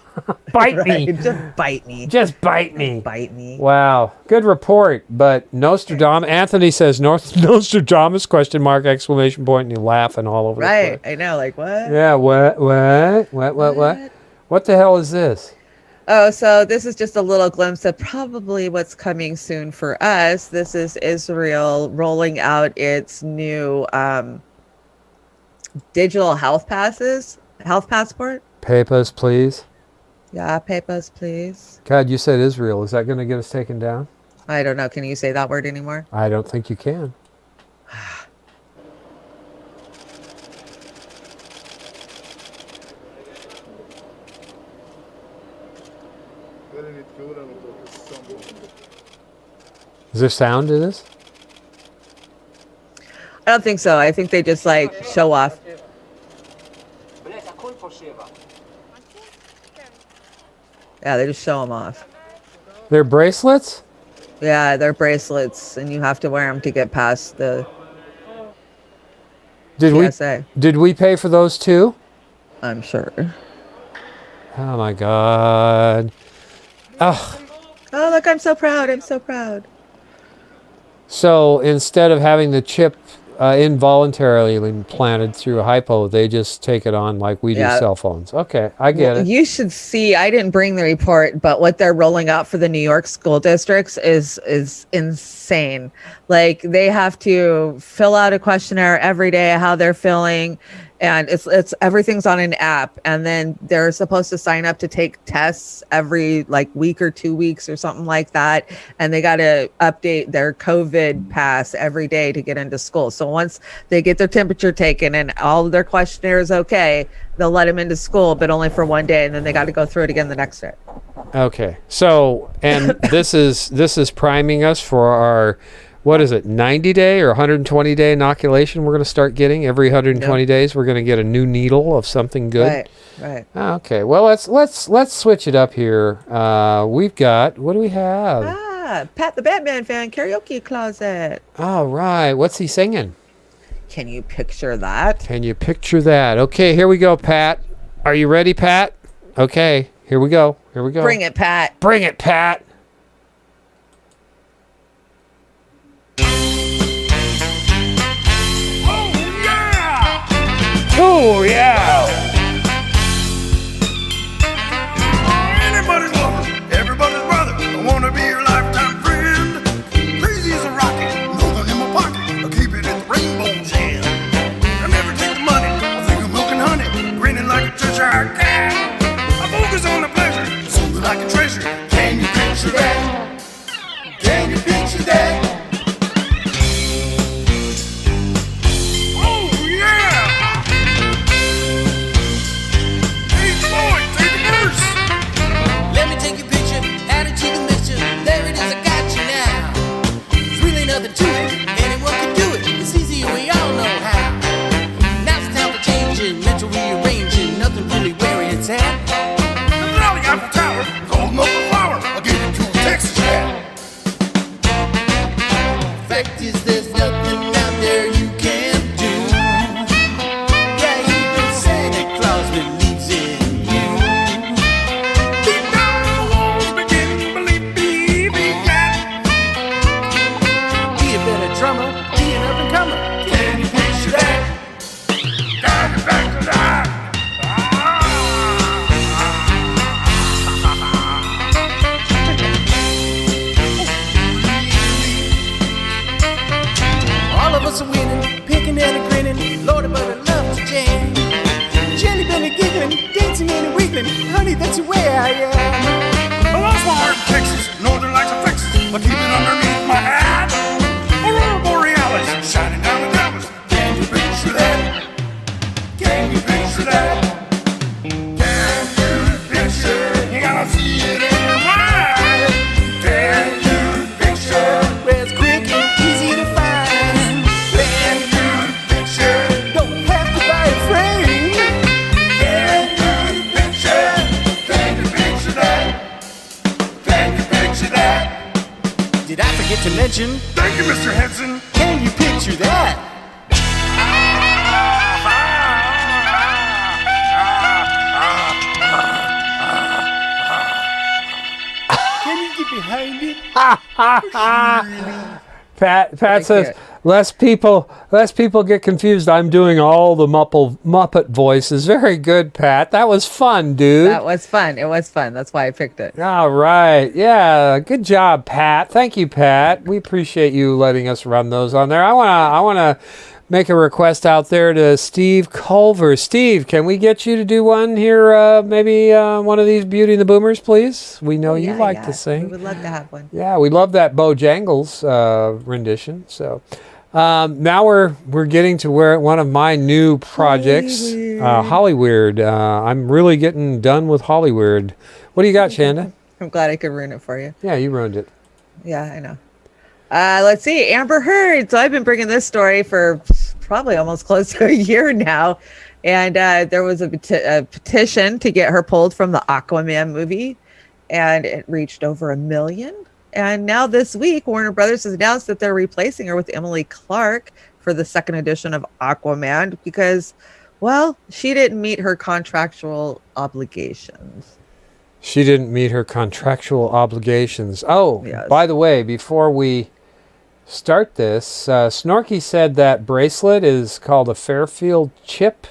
S10: Bite me.
S7: Just bite me.
S10: Just bite me.
S7: Bite me.
S10: Wow. Good report. But Nostradamus, Anthony says Nostradamus, question mark, exclamation point, and you're laughing all over the place.
S7: Right. I know. Like, what?
S10: Yeah. What? What the hell is this?
S7: Oh, so this is just a little glimpse of probably what's coming soon for us. This is Israel rolling out its new digital health passport.
S10: Papers, please.
S7: Yeah, papers, please.
S10: God, you said Israel. Is that going to get us taken down?
S7: I don't know. Can you say that word anymore?
S10: I don't think you can. Is there sound to this?
S7: I don't think so. I think they just like show off. Yeah, they just show them off.
S10: They're bracelets?
S7: Yeah, they're bracelets, and you have to wear them to get past the TSA.
S10: Did we pay for those too?
S7: I'm sure.
S10: Oh my God. Ugh.
S7: Oh, look, I'm so proud. I'm so proud.
S10: So instead of having the chip involuntarily implanted through a hypo, they just take it on like we do cell phones. Okay, I get it.
S7: You should see, I didn't bring the report, but what they're rolling out for the New York school districts is insane. Like they have to fill out a questionnaire every day, how they're feeling. And it's everything's on an app, and then they're supposed to sign up to take tests every like week or 2 weeks or something like that. And they got to update their COVID pass every day to get into school. So once they get their temperature taken and all of their questionnaire is okay, they'll let them into school, but only for 1 day, and then they got to go through it again the next day.
S10: Okay, so and this is priming us for our, what is it, 90-day or 120-day inoculation we're going to start getting every 120 days. We're going to get a new needle of something good.
S7: Right.
S10: Okay. Well, let's switch it up here. We've got, what do we have?
S7: Pat the Batman fan karaoke closet.
S10: All right. What's he singing?
S7: Can you picture that?
S10: Can you picture that? Okay, here we go, Pat. Are you ready, Pat? Okay, here we go. Here we go.
S7: Bring it, Pat.
S10: Bring it, Pat. Oh, yeah!
S12: Anybody's lover, everybody's brother. I want to be your lifetime friend. Crazy as a rocket, nothing in my pocket. I'll keep it at the rainbow's end. I never take the money, I think of milk and honey. Grinning like a Cheshire cat. I focus on the pleasure, something like a treasure. Can you picture that? Can you picture that? Nothing to it, anyone can do it. It's easy, we all know how. Now's the time for changing, mental rearranging, nothing really where it's at. The Valley Eiffel Tower, gold milk and flour, I'll give it to a Texas cat. Fact is, there's nothing out there you can't do. Yeah, even Santa Claus believes in you. Deep down in the walls, begin to believe, baby cat. Be a better drummer, be an up and comer. Can you picture that? Can you picture that? All of us are winning, picking and a grinning. Lordy, but I love to jam. Jelly belly giggling, dancing and wiggling. Honey, that's the way I am. I lost my heart in Texas, northern lights are Texas. I keep it underneath my hat. Aurora Borealis, shining down the Dallas. Can you picture that? Can you picture that? Can you picture? You gotta see it in your mind. Can you picture? Where it's quick and easy to find. Can you picture? Don't have to buy a frame. Can you picture? Can you picture that? Can you picture that? Did I forget to mention? Thank you, Mr. Henson. Can you picture that? Can you get behind it?
S10: Pat says, less people get confused. I'm doing all the Muppet voices. Very good, Pat. That was fun, dude.
S7: That was fun. It was fun. That's why I picked it.
S10: All right. Yeah. Good job, Pat. Thank you, Pat. We appreciate you letting us run those on there. I wanna make a request out there to Steve Culver. Steve, can we get you to do one here? Maybe one of these Beauty and the Boomers, please. We know you like to sing.
S7: We would love to have one.
S10: Yeah, we love that Bojangles rendition. So now we're getting to where one of my new projects, Hollyweird. I'm really getting done with Hollyweird. What do you got, Chanda?
S7: I'm glad I could ruin it for you.
S10: Yeah, you ruined it.
S7: Yeah, I know. Let's see, Amber Heard. So I've been bringing this story for probably almost close to a year now. And there was a petition to get her pulled from the Aquaman movie, and it reached over 1 million. And now this week, Warner Brothers has announced that they're replacing her with Emily Clark for the second edition of Aquaman because, well, she didn't meet her contractual obligations.
S10: She didn't meet her contractual obligations. Oh, yes. By the way, before we start this. Snorky said that bracelet is called a Fairfield chip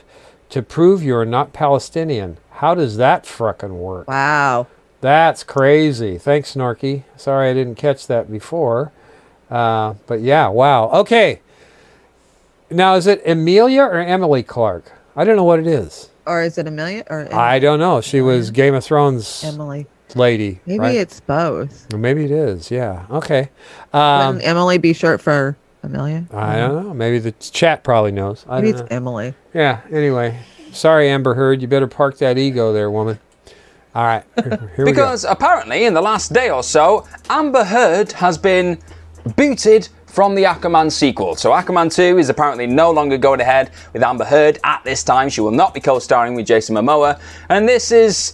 S10: to prove you're not Palestinian. How does that frickin' work?
S7: Wow.
S10: That's crazy. Thanks, Snorky. Sorry I didn't catch that before. But yeah, wow. Okay. Now, is it Emilia or Emily Clark? I don't know what it is.
S7: Or is it Amelia? Or
S10: I don't know. She was Game of Thrones
S7: Emily.
S10: lady.
S7: Maybe
S10: right?
S7: it's both.
S10: Or maybe it is. Yeah. Okay.
S7: Wouldn't Emily be short for Amelia?
S10: I don't know. Maybe the chat probably knows. I
S7: Maybe
S10: don't
S7: it's
S10: know.
S7: Emily.
S10: Yeah. Anyway, sorry, Amber Heard. You better park that ego there, woman. All right. Here we go.
S13: Because apparently in the last day or so, Amber Heard has been booted from the Aquaman sequel. So Aquaman 2 is apparently no longer going ahead with Amber Heard at this time. She will not be co-starring with Jason Momoa, and this is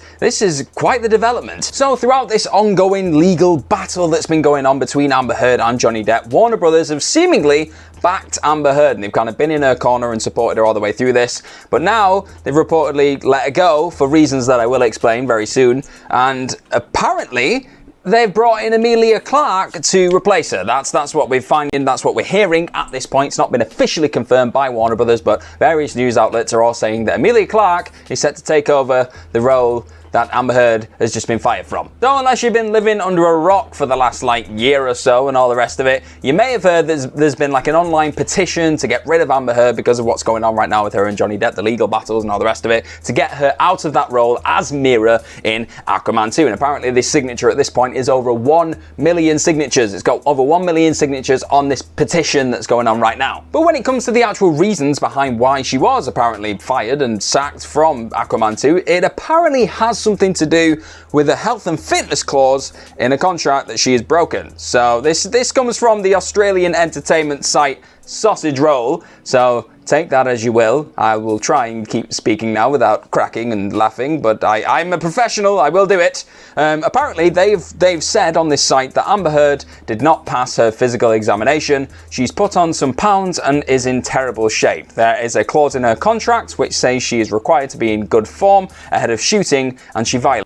S13: quite the development. So throughout this ongoing legal battle that's been going on between Amber Heard and Johnny Depp, Warner Brothers have seemingly backed Amber Heard, and they've kind of been in her corner and supported her all the way through this. But now they've reportedly let her go for reasons that I will explain very soon, and apparently they've brought in Emilia Clarke to replace her. That's what we're finding, that's what we're hearing at this point. It's not been officially confirmed by Warner Brothers, but various news outlets are all saying that Emilia Clarke is set to take over the role that Amber Heard has just been fired from. Though unless you've been living under a rock for the last year or so and all the rest of it, you may have heard there's been an online petition to get rid of Amber Heard because of what's going on right now with her and Johnny Depp, the legal battles and all the rest of it, to get her out of that role as Mira in Aquaman 2. And apparently this signature at this point is over 1 million signatures. It's got over 1 million signatures on this petition that's going on right now. But when it comes to the actual reasons behind why she was apparently fired and sacked from Aquaman 2, it apparently has something to do with a health and fitness clause in a contract that she has broken. So this comes from the Australian entertainment site Sausage Roll, so take that as you will. I will try and keep speaking now without cracking and laughing, but I'm a professional, I will do it. Apparently they've said on this site that Amber Heard did not pass her physical examination. She's put on some pounds and is in terrible shape. There is a clause in her contract which says she is required to be in good form ahead of shooting, and she violated.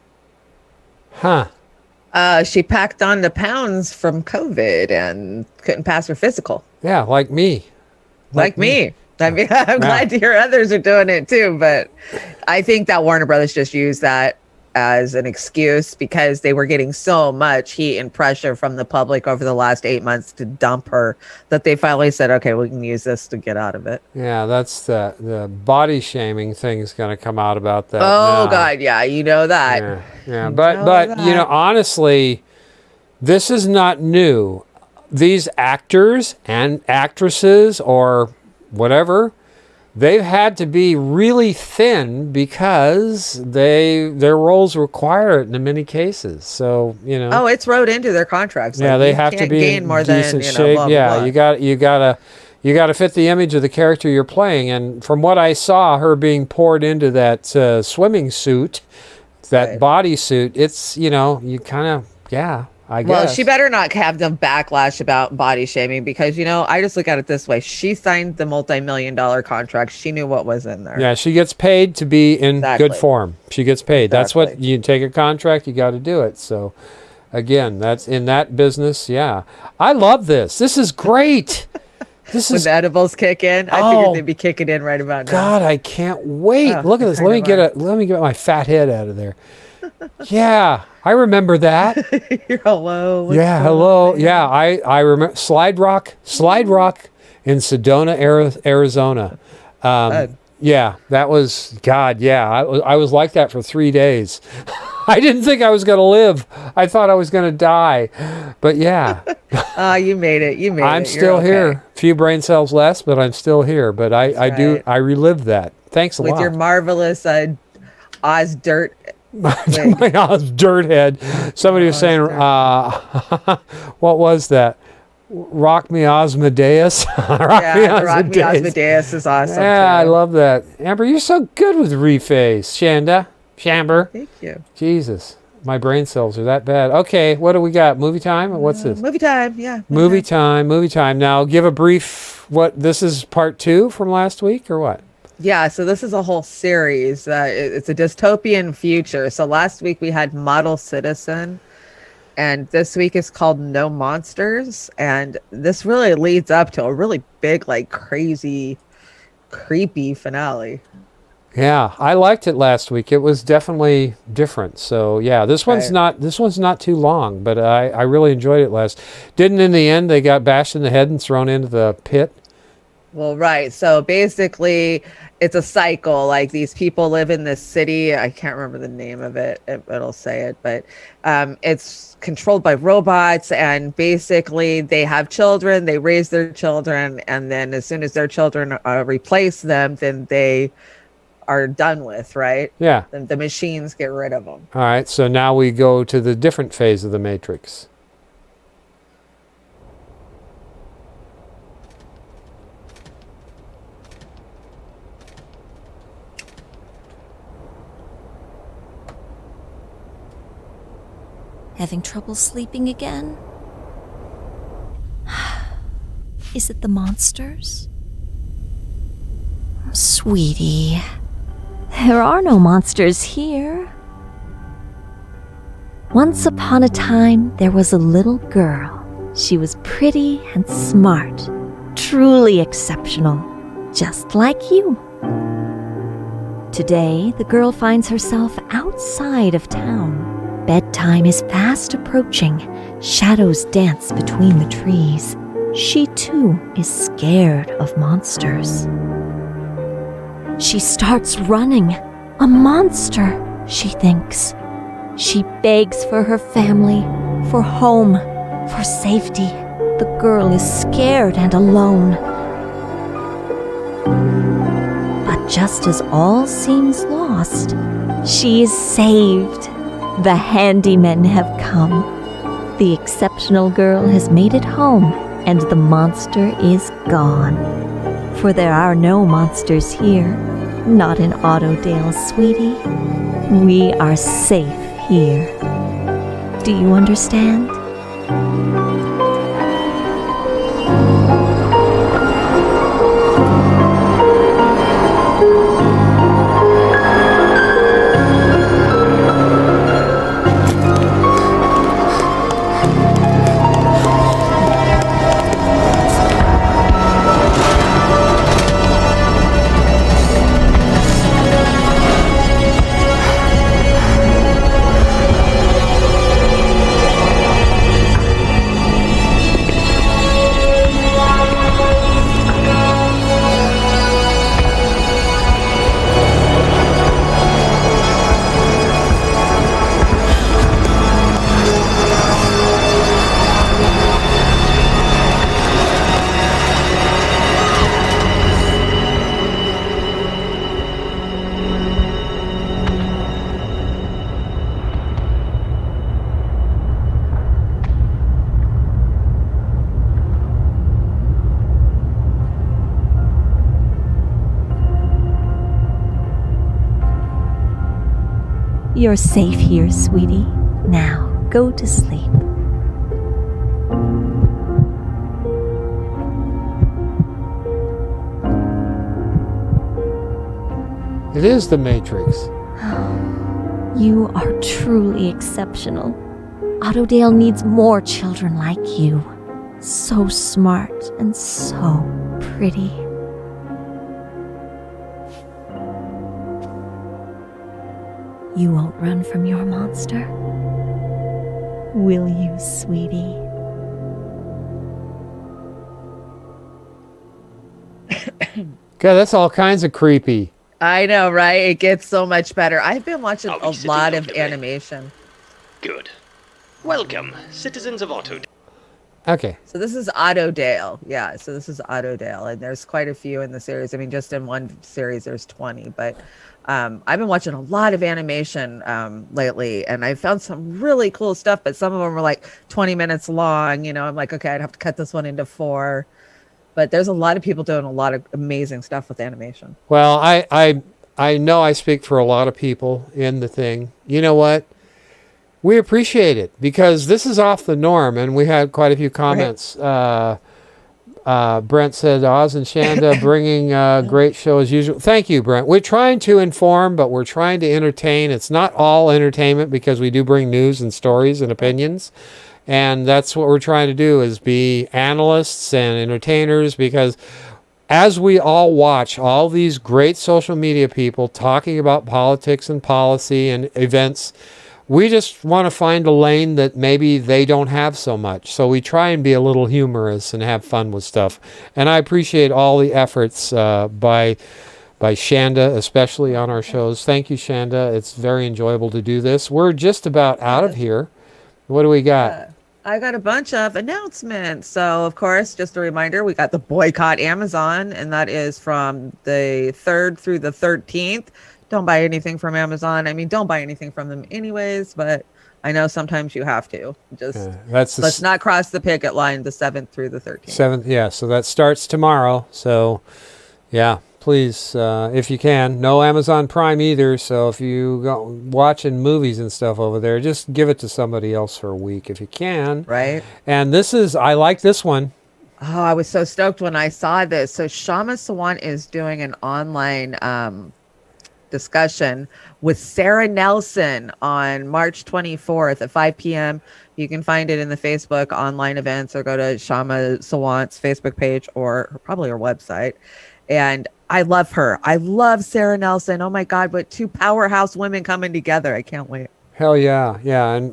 S7: She packed on the pounds from COVID and couldn't pass her physical.
S10: Yeah, like me.
S7: Like me. I mean, I'm glad to hear others are doing it too, but I think that Warner Brothers just used that as an excuse because they were getting so much heat and pressure from the public over the last 8 months to dump her that they finally said, okay, we can use this to get out of it.
S10: Yeah, that's the body shaming thing's going to come out about that.
S7: Oh,
S10: now.
S7: God, yeah, you know that.
S10: Yeah, but honestly, this is not new. These actors and actresses or whatever, they've had to be really thin because their roles require it in many cases. So,
S7: Oh, it's wrote into their contracts.
S10: Yeah, they have to be
S7: gain
S10: in
S7: more
S10: decent
S7: than,
S10: shape.
S7: blah, blah,
S10: yeah,
S7: blah.
S10: you gotta fit the image of the character you're playing. And from what I saw, her being poured into that swimming suit, that body suit, it's you kind of I guess.
S7: Well, she better not have them backlash about body shaming because, I just look at it this way. She signed the multi-million-dollar contract. She knew what was in there.
S10: Yeah, she gets paid to be in good form. She gets paid. Exactly. That's what you take a contract, you got to do it. So, again, that's in that business. Yeah. I love this. This is great.
S7: When the edibles kick in, I figured they'd be kicking in right about now.
S10: God, I can't wait. Look at this. Let me get my fat head out of there. Yeah, I remember that.
S7: Hello.
S10: Yeah, hello. Yeah, I remember Slide Rock in Sedona, Arizona. Yeah, that was God. Yeah, I was like that for 3 days. I didn't think I was going to live. I thought I was going to die. But yeah.
S7: You made it.
S10: I'm still here. A few brain cells less, but I'm still here. But I relived that. Thanks a lot.
S7: With your marvelous Oz dirt.
S10: My Oz dirt head. Somebody was saying, what was that? Rock Me Osmodeus. Rock Me
S7: Osmodeus is awesome.
S10: Yeah, I love that. Amber, you're so good with reface. Shamber.
S7: Thank you.
S10: Jesus. My brain cells are that bad. Okay, what do we got? Movie time? What's this?
S7: Movie time, yeah.
S10: Movie time. Now, give a brief, this is part 2 from last week or what?
S7: Yeah, so this is a whole series. It's a dystopian future. So last week we had Model Citizen. and this week is called No Monsters, and this really leads up to a really big, like crazy, creepy finale.
S10: Yeah, I liked it last week. It was definitely different. So yeah, this one's not too long, but I really enjoyed it last. Didn't in the end they got bashed in the head and thrown into the pit?
S7: Well, right. So basically, it's a cycle. Like these people live in this city. I can't remember the name of it. It'll say it, but it's controlled by robots. And basically, they have children. They raise their children, and then as soon as their children replace them, then they are done with. Right?
S10: Yeah.
S7: Then the machines get rid of them.
S10: All right. So now we go to the different phase of the Matrix.
S14: Having trouble sleeping again? Is it the monsters? Sweetie, there are no monsters here. Once upon a time, there was a little girl. She was pretty and smart, truly exceptional, just like you. Today, the girl finds herself outside of town. Bedtime is fast approaching. Shadows dance between the trees. She too is scared of monsters. She starts running. A monster, she thinks. She begs for her family, for home, for safety. The girl is scared and alone. But just as all seems lost, she is saved. The handymen have come. The exceptional girl has made it home, and the monster is gone. For there are no monsters here, not in Autodale, sweetie. We are safe here. Do you understand? You're safe here, sweetie. Now, go to sleep.
S10: It is the Matrix.
S14: You are truly exceptional. Autodale needs more children like you. So smart and so pretty. You won't run from your monster, will you, sweetie?
S10: God, that's all kinds of creepy.
S7: I know, right? It gets so much better. I've been watching a lot of animation.
S15: Good. Welcome, citizens of Autodale.
S10: Okay.
S7: So this is Autodale. Yeah, so this is Autodale, and there's quite a few in the series. I mean, just in one series, there's 20, but I've been watching a lot of animation lately, and I found some really cool stuff, but some of them were like 20 minutes long. You know, I'm like, okay, I'd have to cut this one into 4. But there's a lot of people doing a lot of amazing stuff with animation.
S10: Well, I know I speak for a lot of people in the thing. You know what? We appreciate it because this is off the norm, and we had quite a few comments Brent said, Oz and Chanda bringing a great show as usual. Thank you, Brent. We're trying to inform, but we're trying to entertain. It's not all entertainment because we do bring news and stories and opinions. And that's what we're trying to do, is be analysts and entertainers, because as we all watch all these great social media people talking about politics and policy and events, we just want to find a lane that maybe they don't have so much. So we try and be a little humorous and have fun with stuff. And I appreciate all the efforts by Chanda, especially on our shows. Thank you, Chanda. It's very enjoyable to do this. We're just about out of here. What do we got?
S7: I got a bunch of announcements. So, of course, just a reminder, we got the Boycott Amazon, and that is from the 3rd through the 13th. Don't buy anything from Amazon. I mean, don't buy anything from them anyways, but I know sometimes you have to. Just let's not cross the picket line the 7th through the 13th.
S10: 7th, yeah. So that starts tomorrow. So, yeah. Please, if you can. No Amazon Prime either, so if you go watching movies and stuff over there, just give it to somebody else for a week if you can.
S7: Right.
S10: And I like this one.
S7: Oh, I was so stoked when I saw this. So Shama Sawant is doing an online discussion with Sarah Nelson on March 24th at 5 p.m. You can find it in the Facebook online events, or go to Shama Sawant's Facebook page, or probably her website. And I love her. I love Sarah Nelson. Oh my God, what two powerhouse women coming together. I can't wait.
S10: Hell yeah. Yeah.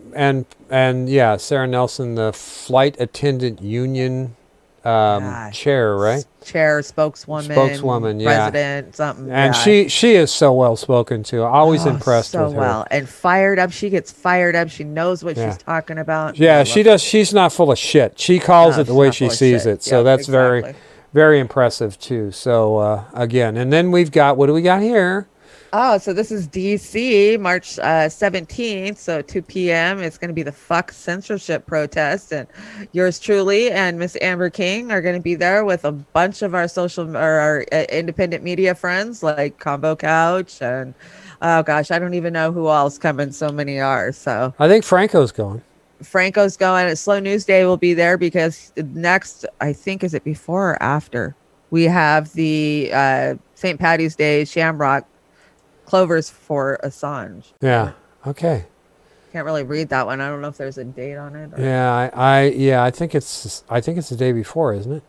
S10: And yeah, Sarah Nelson, the flight attendant union chair, right?
S7: Chair, spokeswoman,
S10: yeah.
S7: President, something.
S10: And she is so well spoken to. Always impressed with her.
S7: So well. And fired up. She gets fired up. She knows what she's talking about.
S10: Yeah, she does. She's not full of shit. She calls it the way she sees it. So that's very, very impressive too. So again, and then we've got, what do we got here?
S7: Oh, so this is DC, March 17th, so 2 p.m. It's going to be the Fuck Censorship protest, and yours truly and Miss Amber King are going to be there with a bunch of our our independent media friends like Combo Couch, and oh gosh, I don't even know who else coming. So many are. So
S10: I think Franco's going.
S7: Slow News Day will be there, because next, I think, is it before or after? We have the St. Patty's Day Shamrock Clovers for Assange.
S10: Yeah. Okay.
S7: Can't really read that one. I don't know if there's a date on it.
S10: Yeah. I think it's the day before, isn't it?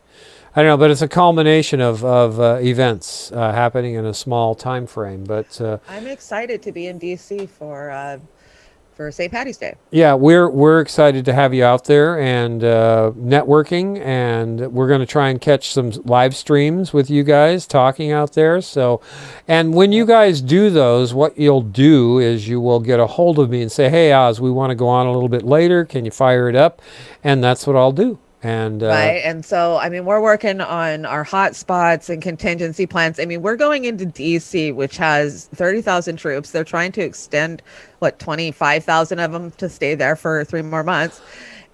S10: I don't know, but it's a culmination of events happening in a small time frame. But
S7: I'm excited to be in DC for St. Patty's Day.
S10: Yeah, we're excited to have you out there and networking, and we're going to try and catch some live streams with you guys talking out there. So, and when you guys do those, what you'll do is you will get a hold of me and say, "Hey, Oz, we want to go on a little bit later. Can you fire it up?" And that's what I'll do. And
S7: right. And so, I mean, we're working on our hot spots and contingency plans. I mean, we're going into DC, which has 30,000 troops. They're trying to extend 25,000 of them to stay there for 3 more months.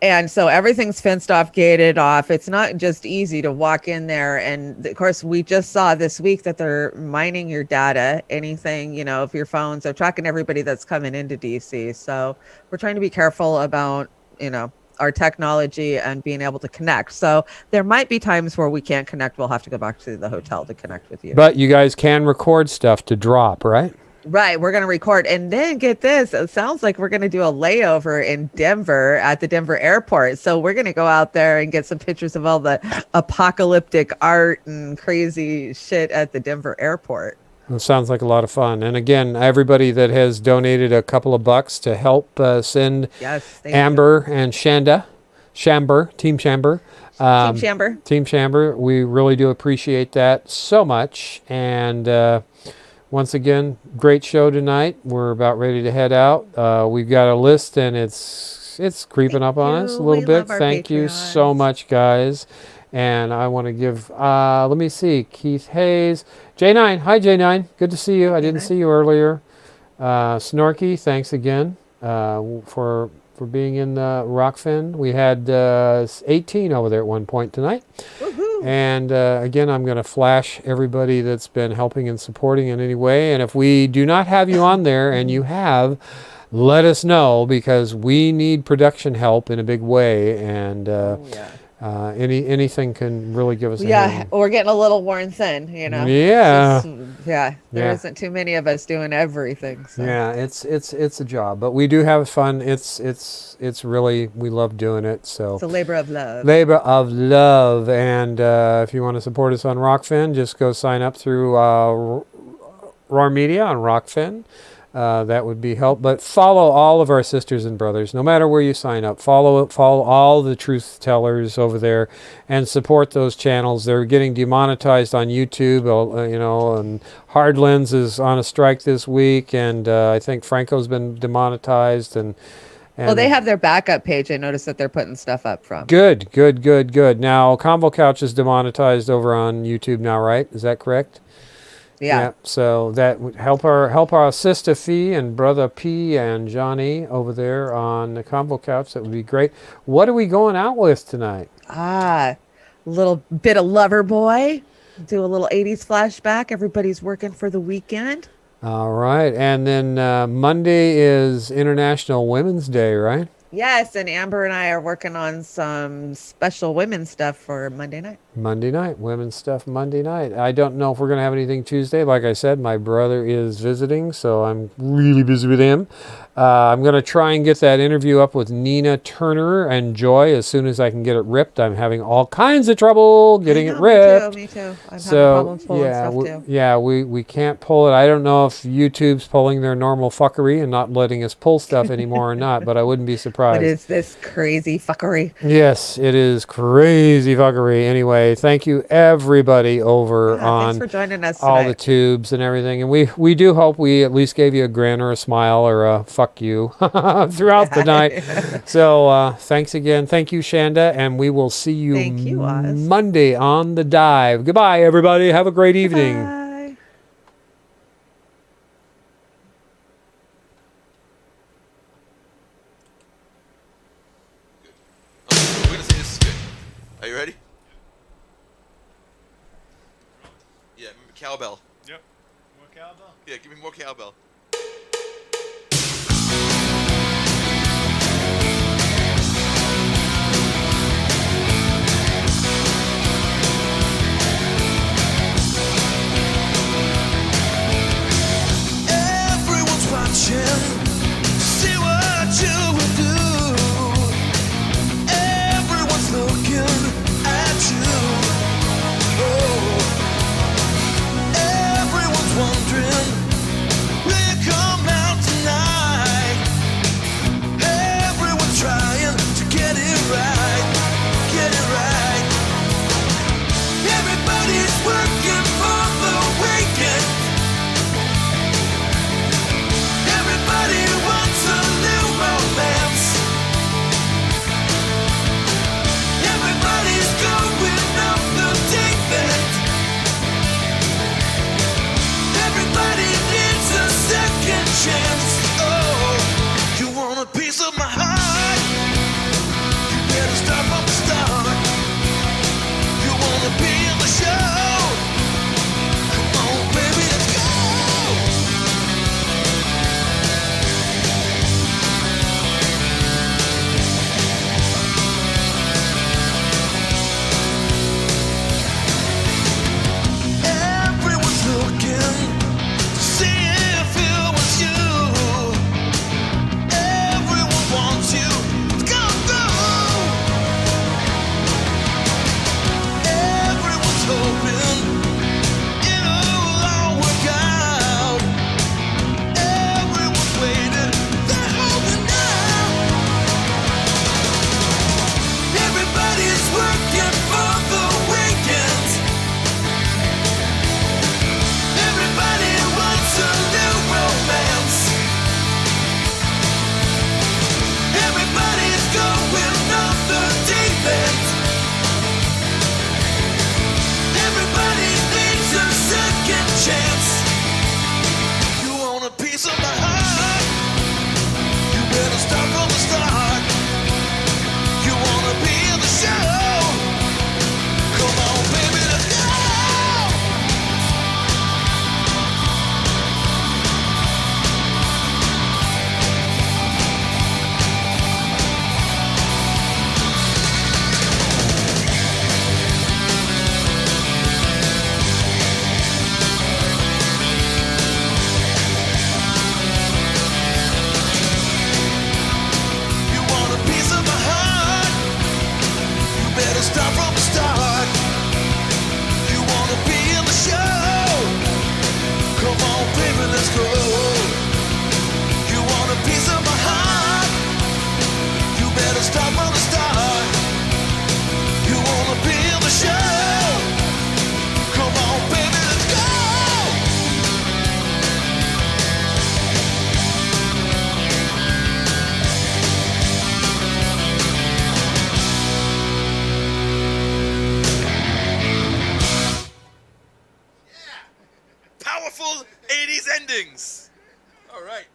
S7: And so everything's fenced off, gated off. It's not just easy to walk in there. And of course, we just saw this week that they're mining your data, anything, of your phones. They're tracking everybody that's coming into DC. So we're trying to be careful about, our technology and being able to connect. So there might be times where we can't connect. We'll have to go back to the hotel to connect with you.
S10: But you guys can record stuff to drop, right?
S7: Right. We're going to record. And then get this. It sounds like we're going to do a layover in Denver at the Denver airport. So we're going to go out there and get some pictures of all the apocalyptic art and crazy shit at the Denver airport.
S10: It sounds like a lot of fun. And again, everybody that has donated a couple of bucks to help send Amber and Chanda, Team Chamber. Team Chamber. We really do appreciate that so much. And once again, great show tonight. We're about ready to head out. We've got a list, and it's creeping up on us a little bit. Thank you so much, guys. And I want to give, let me see, Keith Hayes. J9, hi J9, good to see you. I didn't see you earlier. Snorky, thanks again for being in the Rockfin. We had 18 over there at one point tonight. Woohoo. And again, I'm going to flash everybody that's been helping and supporting in any way. And if we do not have you on there, and you have, let us know, because we need production help in a big way. And anything can really give us a
S7: Yeah,
S10: hand.
S7: we're getting a little worn thin, you know.
S10: Yeah.
S7: It's just- yeah. There
S10: Yeah.
S7: isn't too many of us doing everything. So.
S10: Yeah, it's a job, but we do have fun. It's really, we love doing it. So
S7: It's a labor of love.
S10: Labor of love. And if you want to support us on Rockfin, just go sign up through Roar Media on Rockfin. That would be help. But follow all of our sisters and brothers, no matter where you sign up. Follow all the truth tellers over there, and support those channels. They're getting demonetized on YouTube, and Hard Lens is on a strike this week, and I think Franco's been demonetized, and
S7: Well, they have their backup page. I noticed that they're putting stuff up from.
S10: Good. Now, Convo Couch is demonetized over on YouTube now, right? Is that correct?
S7: Yeah.
S10: So that would help our sister Fee and brother P and Johnny over there on the Convo Couch. That would be great. What are we going out with tonight?
S7: A little bit of Loverboy. Do a little 80s flashback. Everybody's working for the weekend.
S10: All right. And then Monday is International Women's Day, right?
S7: Yes, and Amber and I are working on some special women's stuff for Monday night.
S10: Monday night, women's stuff Monday night. I don't know if we're going to have anything Tuesday. Like I said, my brother is visiting, so I'm really busy with him. I'm going to try and get that interview up with Nina Turner and Joy as soon as I can get it ripped. I'm having all kinds of trouble getting it ripped.
S7: Me too. I'm having problems pulling stuff too.
S10: We can't pull it. I don't know if YouTube's pulling their normal fuckery and not letting us pull stuff anymore or not, but I wouldn't be surprised.
S7: What is this crazy fuckery?
S10: Yes, it is crazy fuckery. Anyway, thank you everybody over on
S7: thanks for joining us
S10: all
S7: tonight.
S10: the tubes and everything. And we do hope we at least gave you a grin or a smile or a fuck you throughout the night. So thanks again. Thank you, Chanda. And we will see you, Monday on The Dive. Goodbye, everybody. Have a great evening.
S16: We're gonna say this is good. Are you ready? Yeah, remember cowbell.
S17: Yep. More cowbell?
S16: Yeah, give me more cowbell.
S12: Everyone's watching, see what you will do. Everyone's looking at you. Oh, everyone's wondering, will
S16: endings. All right.